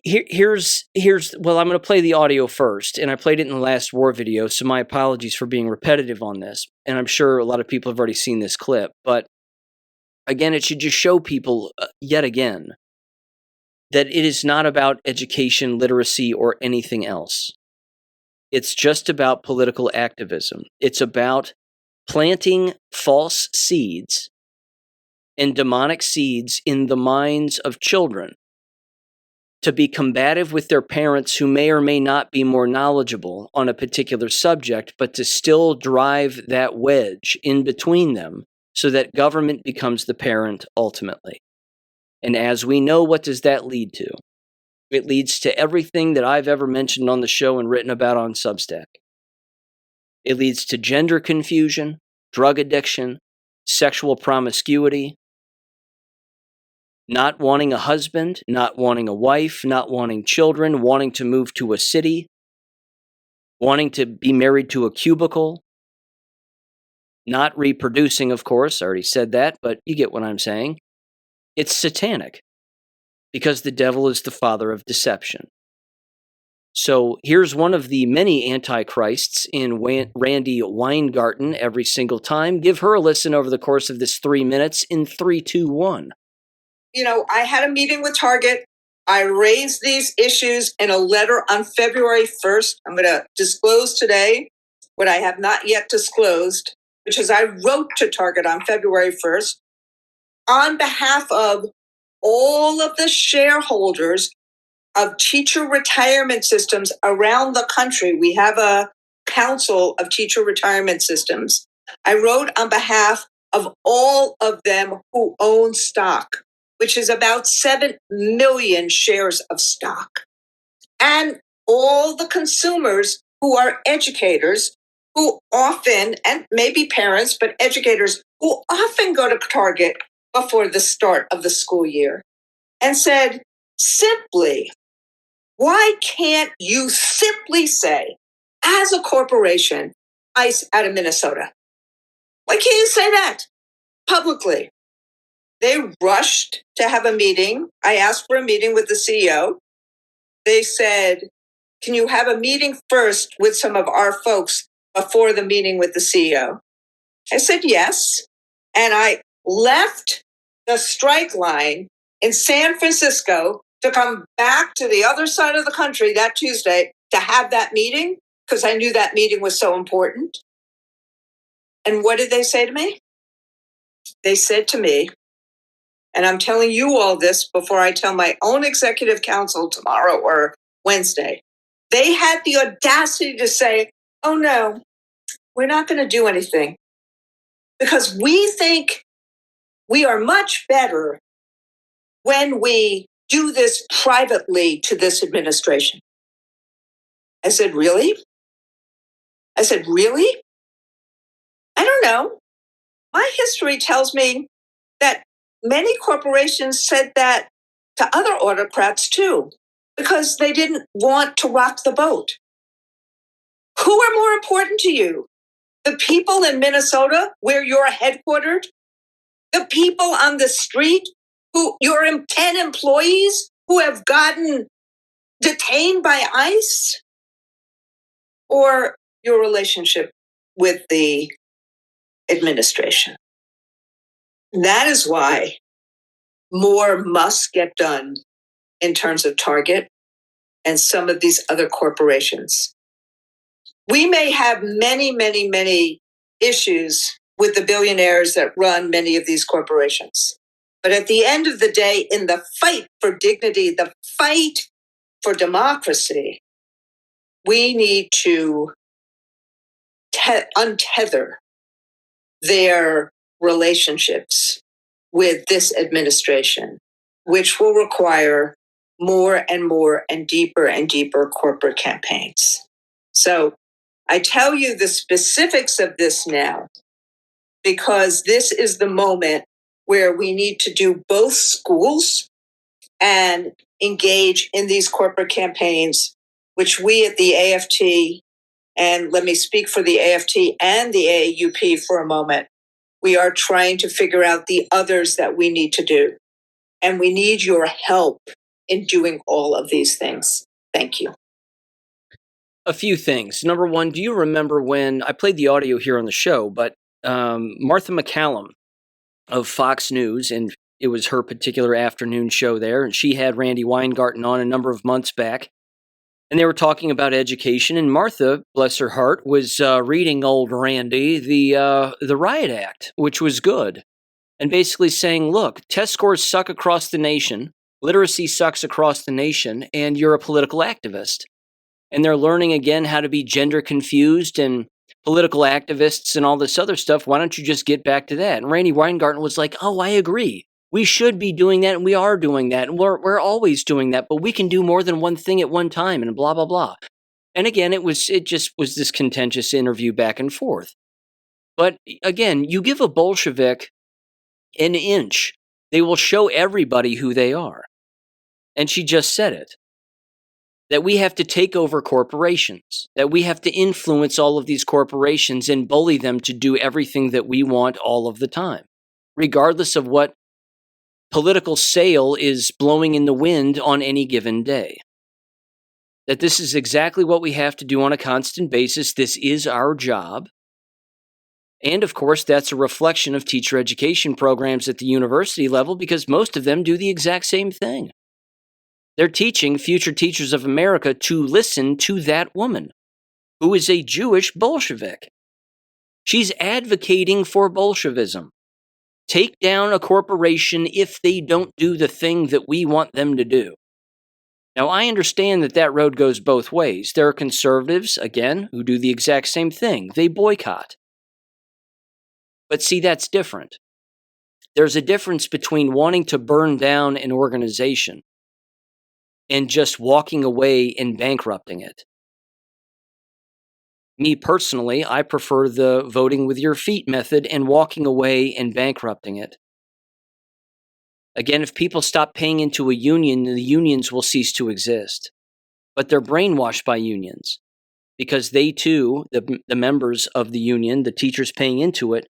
Here's well, I'm going to play the audio first, and I played it in the last war video, so my apologies for being repetitive on this, and I'm sure a lot of people have already seen this clip, but again, it should just show people, yet again, that it is not about education, literacy, or anything else. It's just about political activism. It's about planting false seeds and demonic seeds in the minds of children to be combative with their parents who may or may not be more knowledgeable on a particular subject, but to still drive that wedge in between them so that government becomes the parent ultimately. And as we know, what does that lead to? It leads to everything that I've ever mentioned on the show and written about on Substack. It leads to gender confusion, drug addiction, sexual promiscuity, not wanting a husband, not wanting a wife, not wanting children, wanting to move to a city, wanting to be married to a cubicle, not reproducing, of course. I already said that, but you get what I'm saying. It's satanic because the devil is the father of deception. So here's one of the many antichrists in Randy Weingarten every single time. Give her a listen over the course of this 3 minutes in 3, 2, 1. I had a meeting with Target. I raised these issues in a letter on February 1st. I'm going to disclose today what I have not yet disclosed, which is I wrote to Target on February 1st on behalf of all of the shareholders of teacher retirement systems around the country. We have a council of teacher retirement systems. I wrote on behalf of all of them who own stock, which is about 7 million shares of stock, and all the consumers who are educators who often, and maybe parents, but educators who often go to Target before the start of the school year and said, simply, why can't you simply say, as a corporation, ICE out of Minnesota? Why can't you say that publicly? They rushed to have a meeting. I asked for a meeting with the CEO. They said, can you have a meeting first with some of our folks before the meeting with the CEO? I said yes. And I left the strike line in San Francisco to come back to the other side of the country that Tuesday to have that meeting because I knew that meeting was so important. And what did they say to me? They said to me, and I'm telling you all this before I tell my own executive council tomorrow or Wednesday, they had the audacity to say, oh no, we're not going to do anything because we think we are much better when we do this privately to this administration. I said, really? I said, really? I don't know. My history tells me that many corporations said that to other autocrats too, because they didn't want to rock the boat. Who are more important to you? The people in Minnesota, where you're headquartered? The people on the street, who your 10 employees who have gotten detained by ICE? Or your relationship with the administration? That is why more must get done in terms of Target and some of these other corporations. We may have many, many, many issues with the billionaires that run many of these corporations. But at the end of the day, in the fight for dignity, the fight for democracy, we need to untether their relationships with this administration, which will require more and more and deeper corporate campaigns. So I tell you the specifics of this now because this is the moment where we need to do both schools and engage in these corporate campaigns, which we at the AFT, and let me speak for the AFT and the AAUP for a moment, we are trying to figure out the others that we need to do. And we need your help in doing all of these things. Thank you. A few things. Number one, do you remember when I played the audio here on the show, but Martha McCallum of Fox News, and it was her particular afternoon show there, and she had Randy Weingarten on a number of months back, and they were talking about education, and Martha, bless her heart, was reading old Randy the Riot Act, which was good, and basically saying, look, test scores suck across the nation, literacy sucks across the nation, and you're a political activist. And they're learning again how to be gender confused and political activists and all this other stuff. Why don't you just get back to that? And Randy Weingarten was like, oh, I agree. We should be doing that, and we are doing that, and we're always doing that, but we can do more than one thing at one time, and blah, blah, blah. And again, it just was this contentious interview back and forth. But again, you give a Bolshevik an inch, they will show everybody who they are. And she just said it. That we have to take over corporations, that we have to influence all of these corporations and bully them to do everything that we want all of the time, regardless of what political sail is blowing in the wind on any given day. That this is exactly what we have to do on a constant basis. This is our job. And of course, that's a reflection of teacher education programs at the university level because most of them do the exact same thing. They're teaching future teachers of America to listen to that woman, who is a Jewish Bolshevik. She's advocating for Bolshevism. Take down a corporation if they don't do the thing that we want them to do. Now, I understand that that road goes both ways. There are conservatives, again, who do the exact same thing. They boycott. But see, that's different. There's a difference between wanting to burn down an organization and just walking away and bankrupting it. Me personally, I prefer the voting with your feet method and walking away and bankrupting it. Again, if people stop paying into a union, the unions will cease to exist. But they're brainwashed by unions because they too, the members of the union, the teachers paying into it,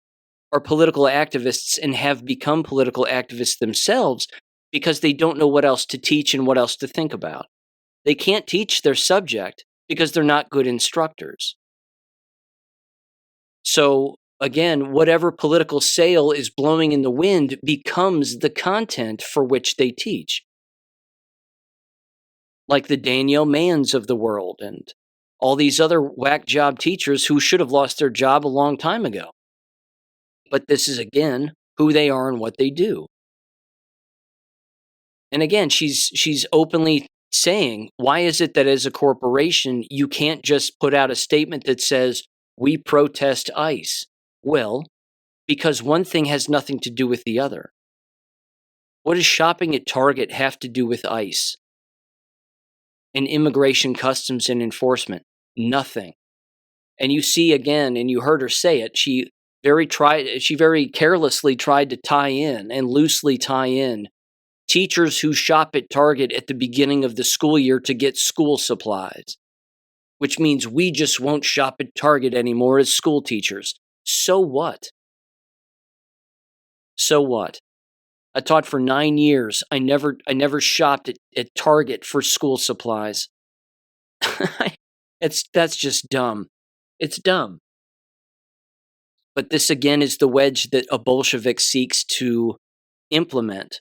are political activists and have become political activists themselves because they don't know what else to teach and what else to think about. They can't teach their subject because they're not good instructors. So again, whatever political sail is blowing in the wind becomes the content for which they teach. Like the Danielle Manns of the world and all these other whack job teachers who should have lost their job a long time ago. But this is, again, who they are and what they do. And again, she's openly saying, why is it that as a corporation, you can't just put out a statement that says, we protest ICE? Well, because one thing has nothing to do with the other. What does shopping at Target have to do with ICE and immigration, customs, and enforcement? Nothing. And you see again, and you heard her say it, she very carelessly tried to tie in and loosely tie in teachers who shop at Target at the beginning of the school year to get school supplies, which means we just won't shop at Target anymore as school teachers. So what? So what? I taught for 9 years. I never shopped at Target for school supplies. That's just dumb. It's dumb. But this again is the wedge that a Bolshevik seeks to implement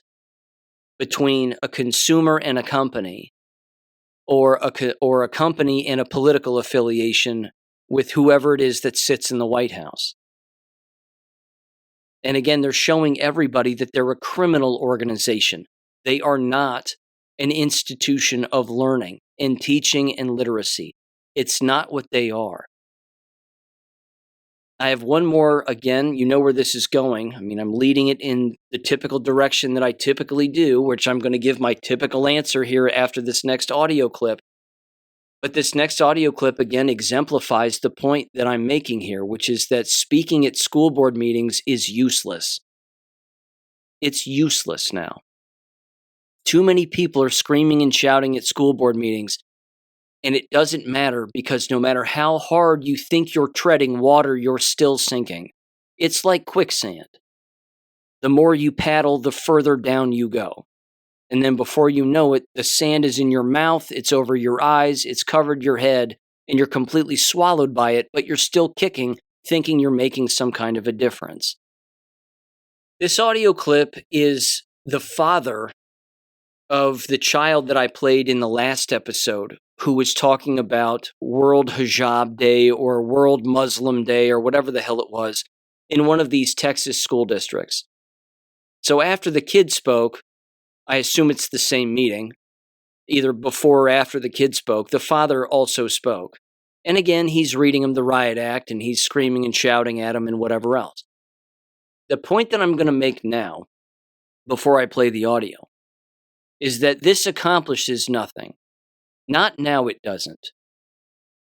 between a consumer and a company, or a company and a political affiliation with whoever it is that sits in the White House. And again, they're showing everybody that they're a criminal organization. They are not an institution of learning and teaching and literacy. It's not what they are. I have one more, again, you know where this is going. I mean, I'm leading it in the typical direction that I typically do, which I'm going to give my typical answer here after this next audio clip. But this next audio clip, again, exemplifies the point that I'm making here, which is that speaking at school board meetings is useless. It's useless now. Too many people are screaming and shouting at school board meetings, and it doesn't matter because no matter how hard you think you're treading water, you're still sinking. It's like quicksand. The more you paddle, the further down you go. And then before you know it, the sand is in your mouth, it's over your eyes, it's covered your head, and you're completely swallowed by it, but you're still kicking, thinking you're making some kind of a difference. This audio clip is the father of the child that I played in the last episode, who was talking about World Hijab Day or World Muslim Day or whatever the hell it was in one of these Texas school districts. So after the kid spoke, I assume it's the same meeting, either before or after the kid spoke, the father also spoke. And again, he's reading him the riot act and he's screaming and shouting at him and whatever else. The point that I'm going to make now, before I play the audio, is that this accomplishes nothing. Not now, it doesn't.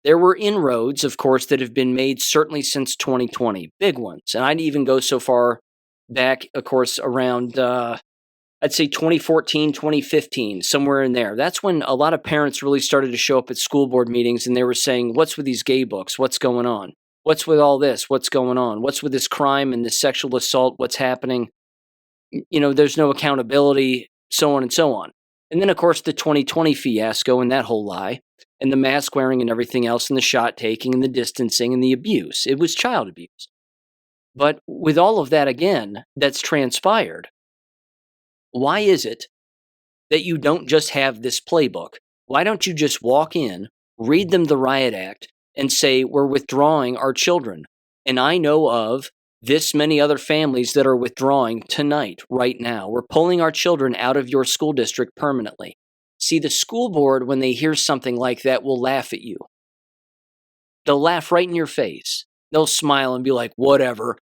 There were inroads, of course, that have been made certainly since 2020, big ones. And I'd even go so far back, of course, around, I'd say 2014, 2015, somewhere in there. That's when a lot of parents really started to show up at school board meetings and they were saying, what's with these gay books? What's going on? What's with all this? What's going on? What's with this crime and this sexual assault? What's happening? You know, there's no accountability, so on and so on. And then, of course, the 2020 fiasco and that whole lie, and the mask wearing and everything else, and the shot taking and the distancing and the abuse. It was child abuse. But with all of that, again, that's transpired, why is it that you don't just have this playbook? Why don't you just walk in, read them the riot act, and say, we're withdrawing our children? And I know of this many other families that are withdrawing tonight, right now. We're pulling our children out of your school district permanently. See, the school board, when they hear something like that, will laugh at you. They'll laugh right in your face. They'll smile and be like, whatever,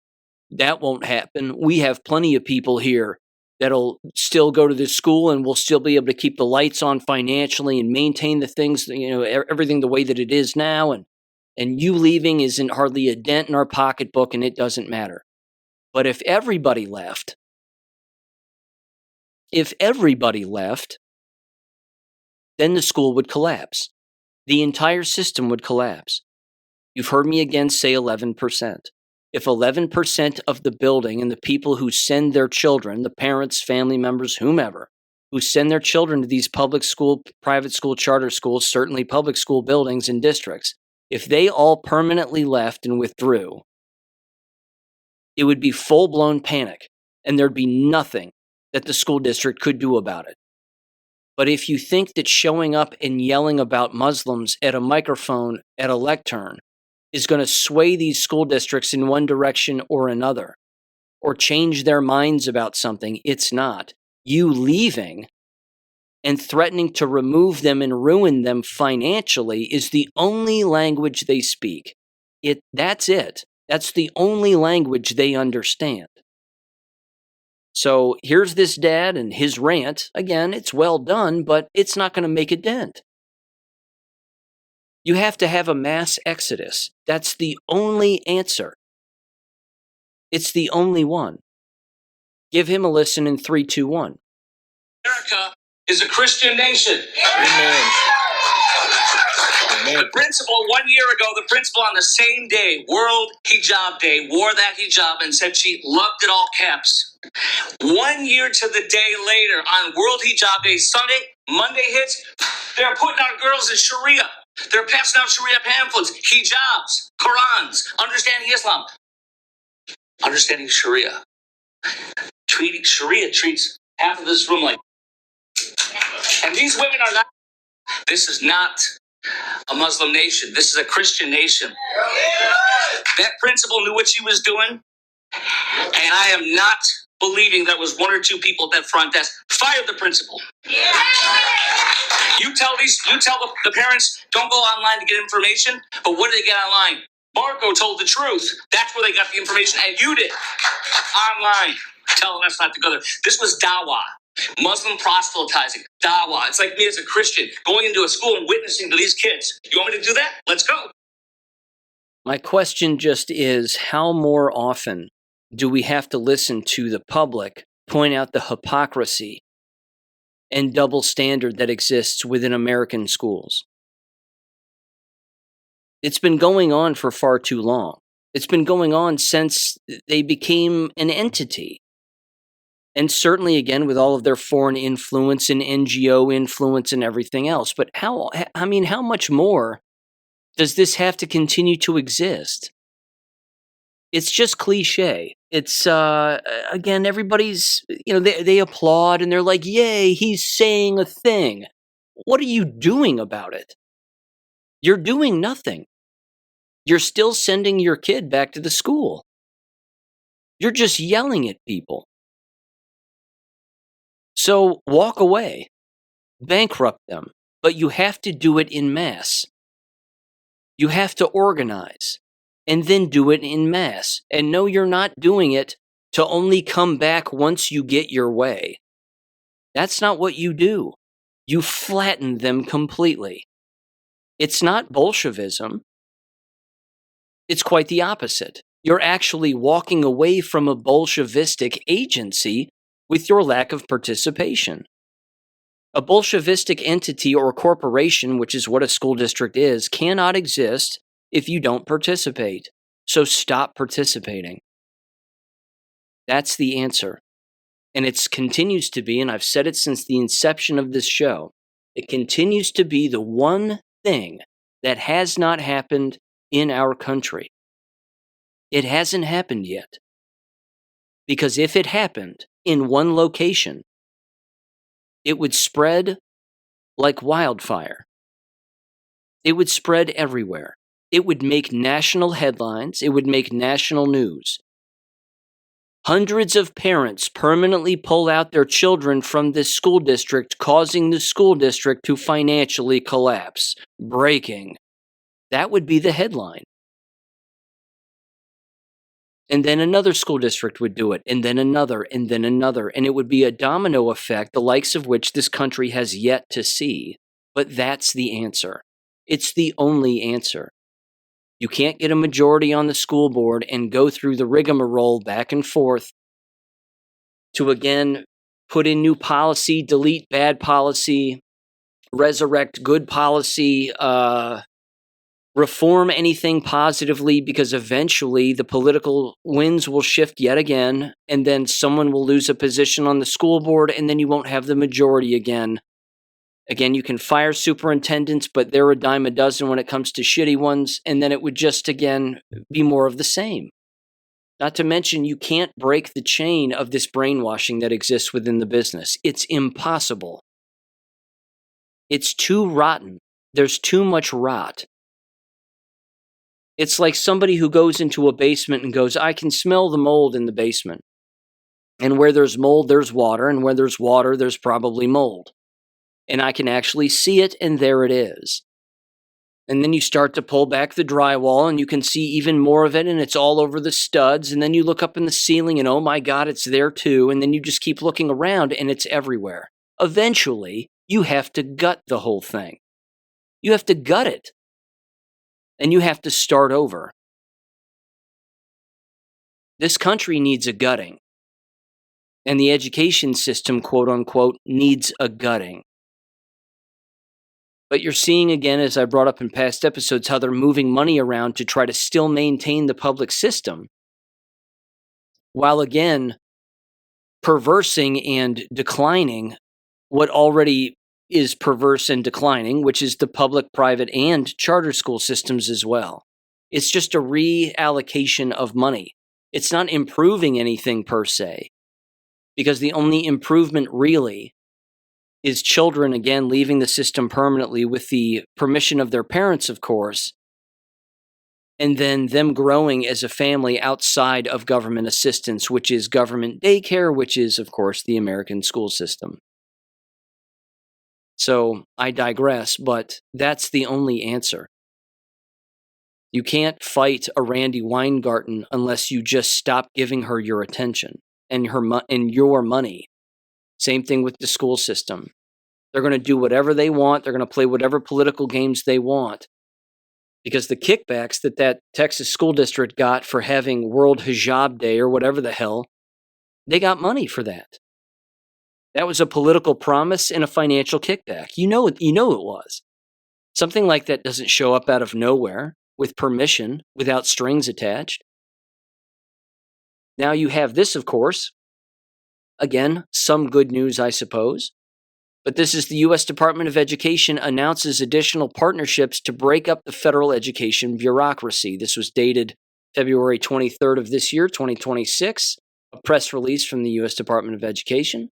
that won't happen. We have plenty of people here that'll still go to this school and we'll still be able to keep the lights on financially and maintain the things, you know, everything the way that it is now. And you leaving isn't hardly a dent in our pocketbook and it doesn't matter. But if everybody left, If everybody left, then the school would collapse. The entire system would collapse. You've heard me again say 11%. If 11% of the building and the people who send their children, the parents, family members, whomever, who send their children to these public school, private school, charter schools, certainly public school buildings and districts, if they all permanently left and withdrew, it would be full-blown panic, and there'd be nothing that the school district could do about it. But if you think that showing up and yelling about Muslims at a microphone at a lectern is going to sway these school districts in one direction or another, or change their minds about something, it's not. You leaving and threatening to remove them and ruin them financially is the only language they speak. That's it. That's the only language they understand. So here's this dad and his rant. Again, it's well done, but it's not going to make a dent. You have to have a mass exodus. That's the only answer. It's the only one. Give him a listen in 3, 2, 1. America is a Christian nation. Amen. The principal, 1 year ago, the principal on the same day, World Hijab Day, wore that hijab and said she loved it, all caps. 1 year to the day later, on World Hijab Day, Sunday, Monday hits, they're putting our girls in Sharia. They're passing out Sharia pamphlets, hijabs, Qurans, understanding Islam. Understanding Sharia. Sharia treats half of this room like... And these women are not... This is not a Muslim nation. This is a Christian nation. That principal knew what she was doing, and I am not believing that was 1 or 2 people at that front desk. Fired the principal. You tell the parents, don't go online to get information, but what did they get online? Marco told the truth. That's where they got the information, and you did. Online. Telling us not to go there. This was dawah. Muslim proselytizing. Dawah. It's like me as a Christian going into a school and witnessing to these kids. You want me to do that? Let's go. My question just is, how more often do we have to listen to the public point out the hypocrisy and double standard that exists within American schools? It's been going on for far too long. It's been going on since they became an entity. And certainly, again, with all of their foreign influence and NGO influence and everything else. But how much more does this have to continue to exist? It's just cliche. It's, again, everybody's, they applaud and they're like, yay, he's saying a thing. What are you doing about it? You're doing nothing. You're still sending your kid back to the school. You're just yelling at people. So walk away, bankrupt them, but you have to do it in mass. You have to organize and then do it in mass. And no, you're not doing it to only come back once you get your way. That's not what you do. You flatten them completely. It's not Bolshevism. It's quite the opposite. You're actually walking away from a Bolshevistic agency with your lack of participation. A Bolshevistic entity or corporation, which is what a school district is, cannot exist if you don't participate. So stop participating. That's the answer. And it continues to be, and I've said it since the inception of this show, it continues to be the one thing that has not happened in our country. It hasn't happened yet. Because if it happened in one location, it would spread like wildfire. It would spread everywhere. It would make national headlines. It would make national news. Hundreds of parents permanently pull out their children from this school district, causing the school district to financially collapse. Breaking. That would be the headline. And then another school district would do it, and then another, and then another. And it would be a domino effect, the likes of which this country has yet to see. But that's the answer. It's the only answer. You can't get a majority on the school board and go through the rigmarole back and forth to again put in new policy, delete bad policy, resurrect good policy, reform anything positively, because eventually the political winds will shift yet again, and then someone will lose a position on the school board, and then you won't have the majority again. Again, you can fire superintendents, but they're a dime a dozen when it comes to shitty ones, and then it would just, again, be more of the same. Not to mention, you can't break the chain of this brainwashing that exists within the business. It's impossible. It's too rotten. There's too much rot. It's like somebody who goes into a basement and goes, I can smell the mold in the basement. And where there's mold, there's water. And where there's water, there's probably mold. And I can actually see it, and there it is. And then you start to pull back the drywall, and you can see even more of it, and it's all over the studs. And then you look up in the ceiling, and oh my God, it's there too. And then you just keep looking around, and it's everywhere. Eventually, you have to gut the whole thing. You have to gut it. And you have to start over. This country needs a gutting. And the education system, quote unquote, needs a gutting. But you're seeing again, as I brought up in past episodes, how they're moving money around to try to still maintain the public system, while again, perversing and declining what already is perverse and declining, which is the public, private, and charter school systems as well. It's just a reallocation of money. It's not improving anything per se, because the only improvement really is children, again, leaving the system permanently with the permission of their parents, of course, and then them growing as a family outside of government assistance, which is government daycare, which is, of course, the American school system. So I digress, but that's the only answer. You can't fight a Randy Weingarten unless you just stop giving her your attention and your money. Same thing with the school system. They're going to do whatever they want. They're going to play whatever political games they want. Because the kickbacks that Texas school district got for having World Hijab Day or whatever the hell, they got money for that. That was a political promise and a financial kickback. You know it was. Something like that doesn't show up out of nowhere with permission, without strings attached. Now you have this, of course. Again, some good news, I suppose. But this is the U.S. Department of Education announces additional partnerships to break up the federal education bureaucracy. This was dated February 23rd of this year, 2026, a press release from the U.S. Department of Education.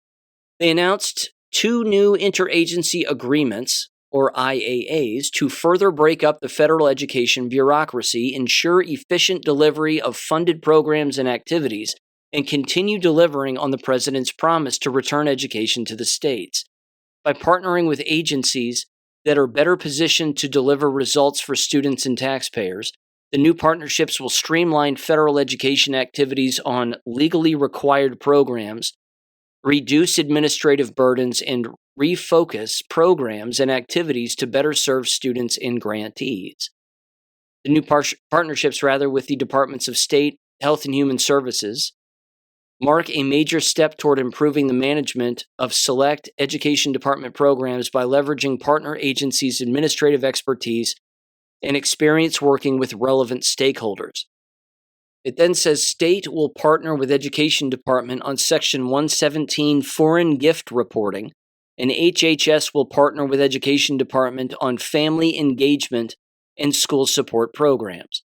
They announced 2 new interagency agreements, or IAAs, to further break up the federal education bureaucracy, ensure efficient delivery of funded programs and activities, and continue delivering on the president's promise to return education to the states. By partnering with agencies that are better positioned to deliver results for students and taxpayers, the new partnerships will streamline federal education activities on legally required programs, reduce administrative burdens, and refocus programs and activities to better serve students and grantees. The new partnerships, with the Departments of State, Health and Human Services, mark a major step toward improving the management of select education department programs by leveraging partner agencies' administrative expertise and experience working with relevant stakeholders. It then says state will partner with education department on Section 117 foreign gift reporting, and HHS will partner with education department on family engagement and school support programs.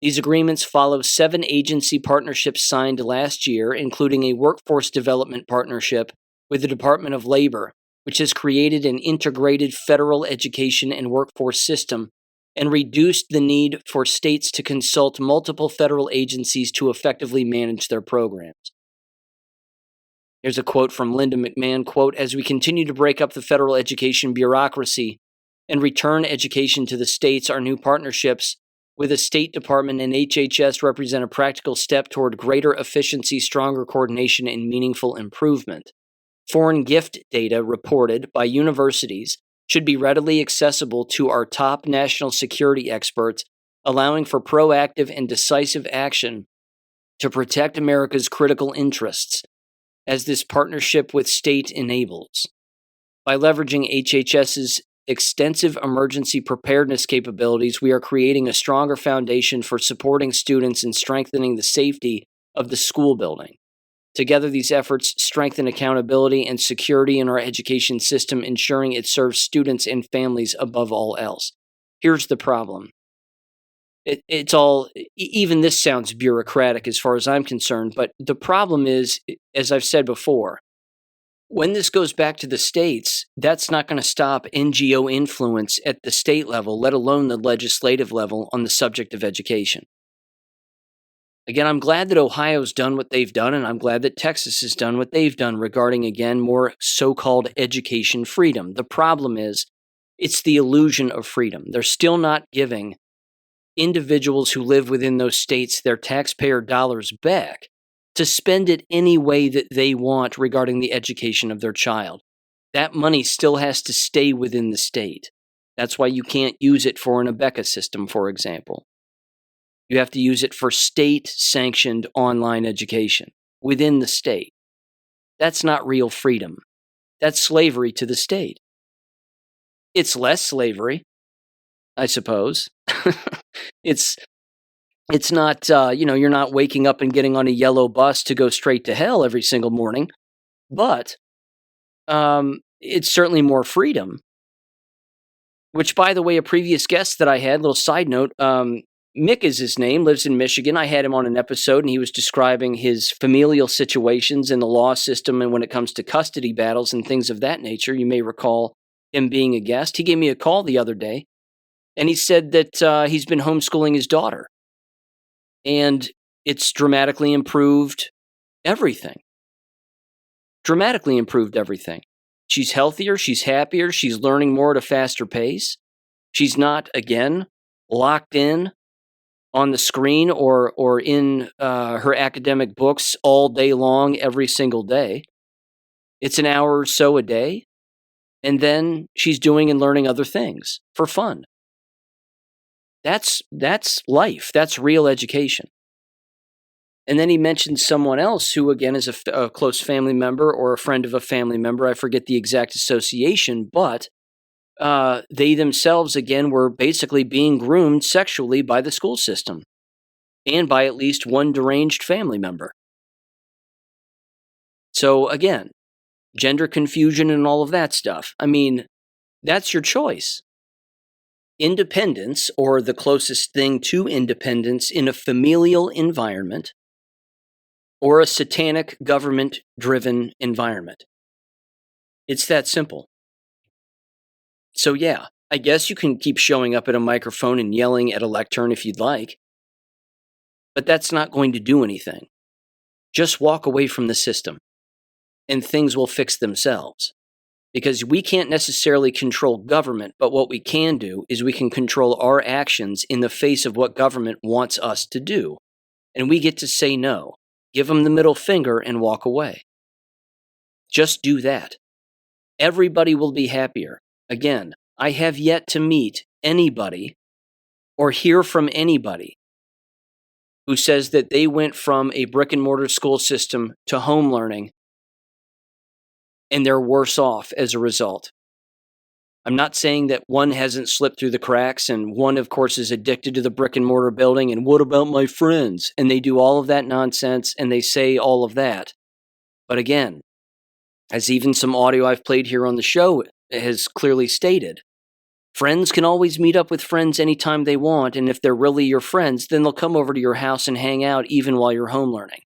These agreements follow 7 agency partnerships signed last year, including a workforce development partnership with the Department of Labor, which has created an integrated federal education and workforce system and reduced the need for states to consult multiple federal agencies to effectively manage their programs. Here's a quote from Linda McMahon, quote, "As we continue to break up the federal education bureaucracy and return education to the states, our new partnerships with the State Department and HHS represent a practical step toward greater efficiency, stronger coordination, and meaningful improvement. Foreign gift data reported by universities should be readily accessible to our top national security experts, allowing for proactive and decisive action to protect America's critical interests. as this partnership with state enables. By leveraging HHS's extensive emergency preparedness capabilities, we are creating a stronger foundation for supporting students and strengthening the safety of the school building. Together, these efforts strengthen accountability and security in our education system, ensuring it serves students and families above all else. Here's the problem. It's all, even this sounds bureaucratic as far as I'm concerned, but the problem is, as I've said before, when this goes back to the states, that's not going to stop NGO influence at the state level, let alone the legislative level on the subject of education. Again, I'm glad that Ohio's done what they've done, and I'm glad that Texas has done what they've done regarding, again, more so-called education freedom. The problem is, it's the illusion of freedom. They're still not giving individuals who live within those states their taxpayer dollars back to spend it any way that they want regarding the education of their child. That money still has to stay within the state. That's why you can't use it for an ABECA system, for example. You have to use it for state-sanctioned online education within the state. That's not real freedom. That's slavery to the state. It's less slavery, I suppose. It's not, you're not waking up and getting on a yellow bus to go straight to hell every single morning, but it's certainly more freedom. Which, by the way, a previous guest that I had, little side note, Mick is his name, lives in Michigan. I had him on an episode, and he was describing his familial situations in the law system and when it comes to custody battles and things of that nature. You may recall him being a guest. He gave me a call the other day, and he said that he's been homeschooling his daughter, and it's dramatically improved everything. Dramatically improved everything. She's healthier, she's happier, she's learning more at a faster pace. She's not, again, locked in on the screen or in her academic books all day long, every single day. It's an hour or so a day, and then she's doing and learning other things for fun. That's life. That's real education. And then he mentioned someone else who, again, is a close family member or a friend of a family member. I forget the exact association, but they themselves, again, were basically being groomed sexually by the school system and by at least one deranged family member. So, again, gender confusion and all of that stuff. I mean, that's your choice. Independence, or the closest thing to independence in a familial environment, or a satanic government-driven environment. It's that simple. So yeah, I guess you can keep showing up at a microphone and yelling at a lectern if you'd like, but that's not going to do anything. Just walk away from the system, and things will fix themselves. Because we can't necessarily control government, but what we can do is we can control our actions in the face of what government wants us to do. And we get to say no, give them the middle finger, and walk away. Just do that. Everybody will be happier. Again, I have yet to meet anybody or hear from anybody who says that they went from a brick and mortar school system to home learning and they're worse off as a result. I'm not saying that one hasn't slipped through the cracks and one, of course, is addicted to the brick and mortar building and what about my friends? And they do all of that nonsense and they say all of that. But again, as even some audio I've played here on the show has clearly stated, friends can always meet up with friends anytime they want, and if they're really your friends, then they'll come over to your house and hang out even while you're home learning.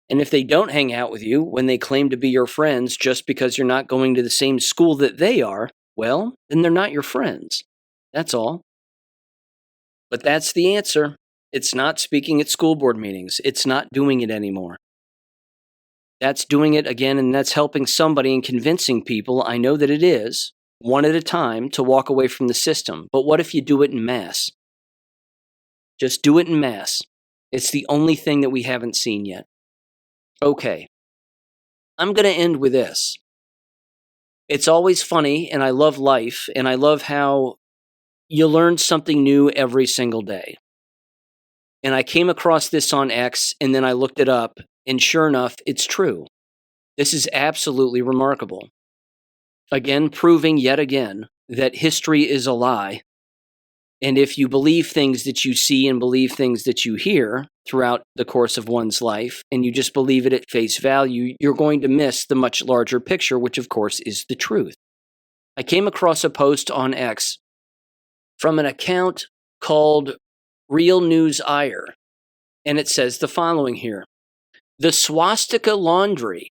And if they don't hang out with you when they claim to be your friends just because you're not going to the same school that they are, well, then they're not your friends. That's all. But that's the answer. It's not speaking at school board meetings. It's not doing it anymore. That's doing it again, and that's helping somebody and convincing people, I know that it is, one at a time, to walk away from the system. But what if you do it in mass? Just do it in mass. It's the only thing that we haven't seen yet. Okay, I'm going to end with this. It's always funny, and I love life, and I love how you learn something new every single day. And I came across this on X, and then I looked it up, And sure enough, it's true. This is absolutely remarkable. Again, proving yet again that history is a lie. And if you believe things that you see and believe things that you hear throughout the course of one's life, and you just believe it at face value, you're going to miss the much larger picture, which of course is the truth. I came across a post on X from an account called Real News Ire, and it says the following here. The Swastika Laundry,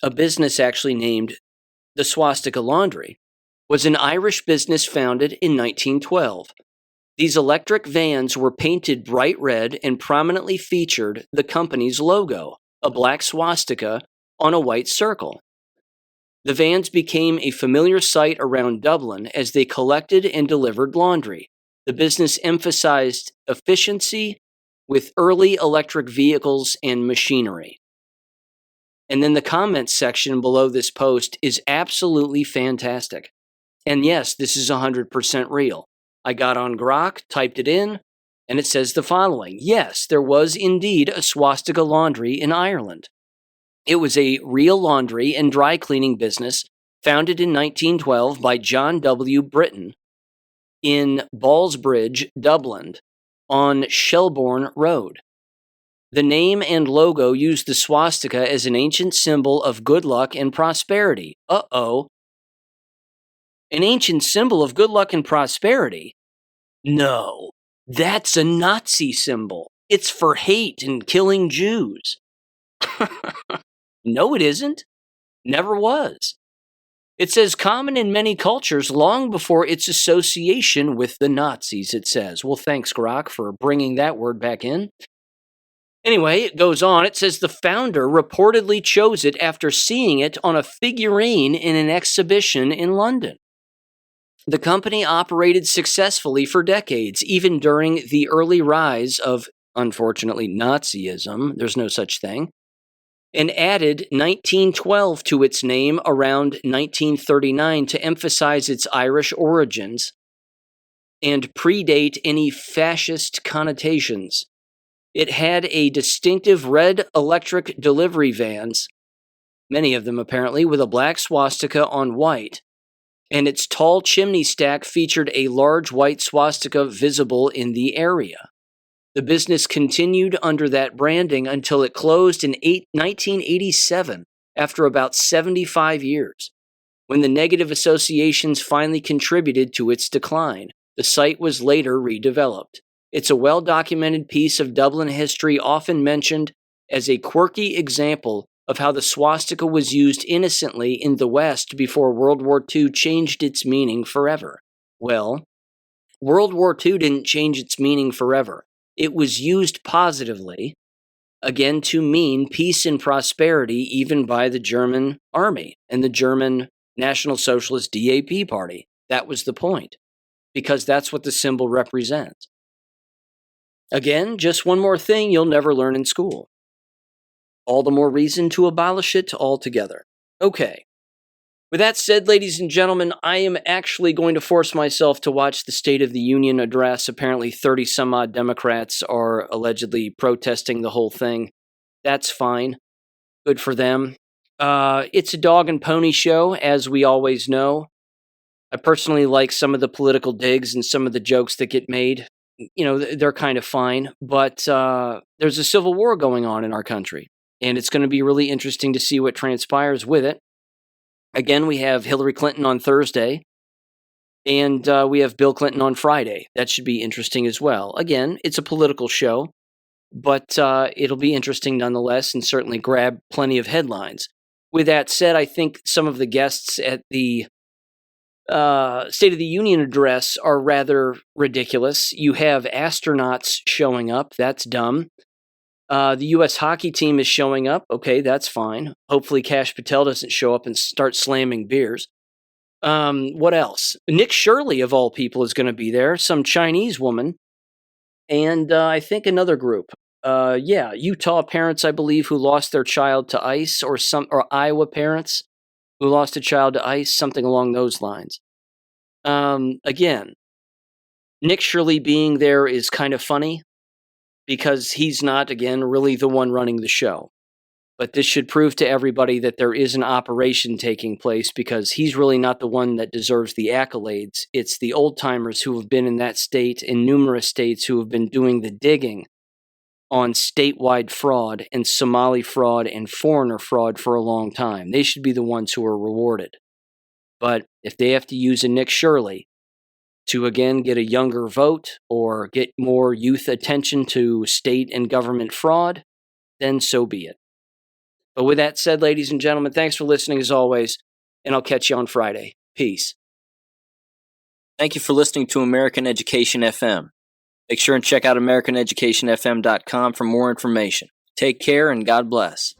a business actually named the Swastika Laundry, was an Irish business founded in 1912. These electric vans were painted bright red and prominently featured the company's logo, a black swastika on a white circle. The vans became a familiar sight around Dublin as they collected and delivered laundry. The business emphasized efficiency with early electric vehicles and machinery. And then the comments section below this post is absolutely fantastic. And yes, this is 100% real. I got on Grok, typed it in, and it says the following. Yes, there was indeed a swastika laundry in Ireland. It was a real laundry and dry cleaning business founded in 1912 by John W. Britton in Ballsbridge, Dublin, on Shelbourne Road. The name and logo used the swastika as an ancient symbol of good luck and prosperity. Uh-oh. An ancient symbol of good luck and prosperity? No, that's a Nazi symbol. It's for hate and killing Jews. No, it isn't. Never was. It says common in many cultures long before its association with the Nazis, it says. Well, thanks, Grok, for bringing that word back in. Anyway, it goes on. It says the founder reportedly chose it after seeing it on a figurine in an exhibition in London. The company operated successfully for decades, even during the early rise of, unfortunately, Nazism. There's no such thing. And added 1912 to its name around 1939 to emphasize its Irish origins and predate any fascist connotations. It had a distinctive red electric delivery vans, many of them apparently, with a black swastika on white. And its tall chimney stack featured a large white swastika visible in the area. The business continued under that branding until it closed in 1987, after about 75 years. When the negative associations finally contributed to its decline, the site was later redeveloped. It's a well-documented piece of Dublin history, often mentioned as a quirky example of how the swastika was used innocently in the West before World War II changed its meaning forever. Well, World War II didn't change its meaning forever. It was used positively, again, to mean peace and prosperity, even by the German army and the German National Socialist DAP party. That was the point, because that's what the symbol represents. Again, just one more thing you'll never learn in school. All the more reason to abolish it altogether. Okay. With that said, ladies and gentlemen, I am actually going to force myself to watch the State of the Union address. Apparently 30-some-odd Democrats are allegedly protesting the whole thing. That's fine. Good for them. It's a dog and pony show, as we always know. I personally like some of the political digs and some of the jokes that get made. You know, they're kind of fine. But there's a civil war going on in our country, and it's going to be really interesting to see what transpires with it. Again, we have Hillary Clinton on Thursday, and we have Bill Clinton on Friday. That should be interesting as well. Again, it's a political show, but it'll be interesting nonetheless, and certainly grab plenty of headlines. With that said, I think some of the guests at the State of the Union address are rather ridiculous. You have astronauts showing up. That's dumb. The U.S. hockey team is showing up. Okay, that's fine. Hopefully Kash Patel doesn't show up and start slamming beers. What else? Nick Shirley, of all people, is going to be there. Some Chinese woman. And I think another group. Utah parents, I believe, who lost their child to ICE, or Iowa parents who lost a child to ICE, something along those lines. Again, Nick Shirley being there is kind of funny. because he's not, again, really the one running the show. But this should prove to everybody that there is an operation taking place, because he's really not the one that deserves the accolades. It's the old-timers who have been in that state, in numerous states, who have been doing the digging on statewide fraud and Somali fraud and foreigner fraud for a long time. They should be the ones who are rewarded. But if they have to use a Nick Shirley to, again, get a younger vote or get more youth attention to state and government fraud, then so be it. But with that said, ladies and gentlemen, thanks for listening as always, and I'll catch you on Friday. Peace. Thank you for listening to American Education FM. Make sure and check out AmericanEducationFM.com for more information. Take care and God bless.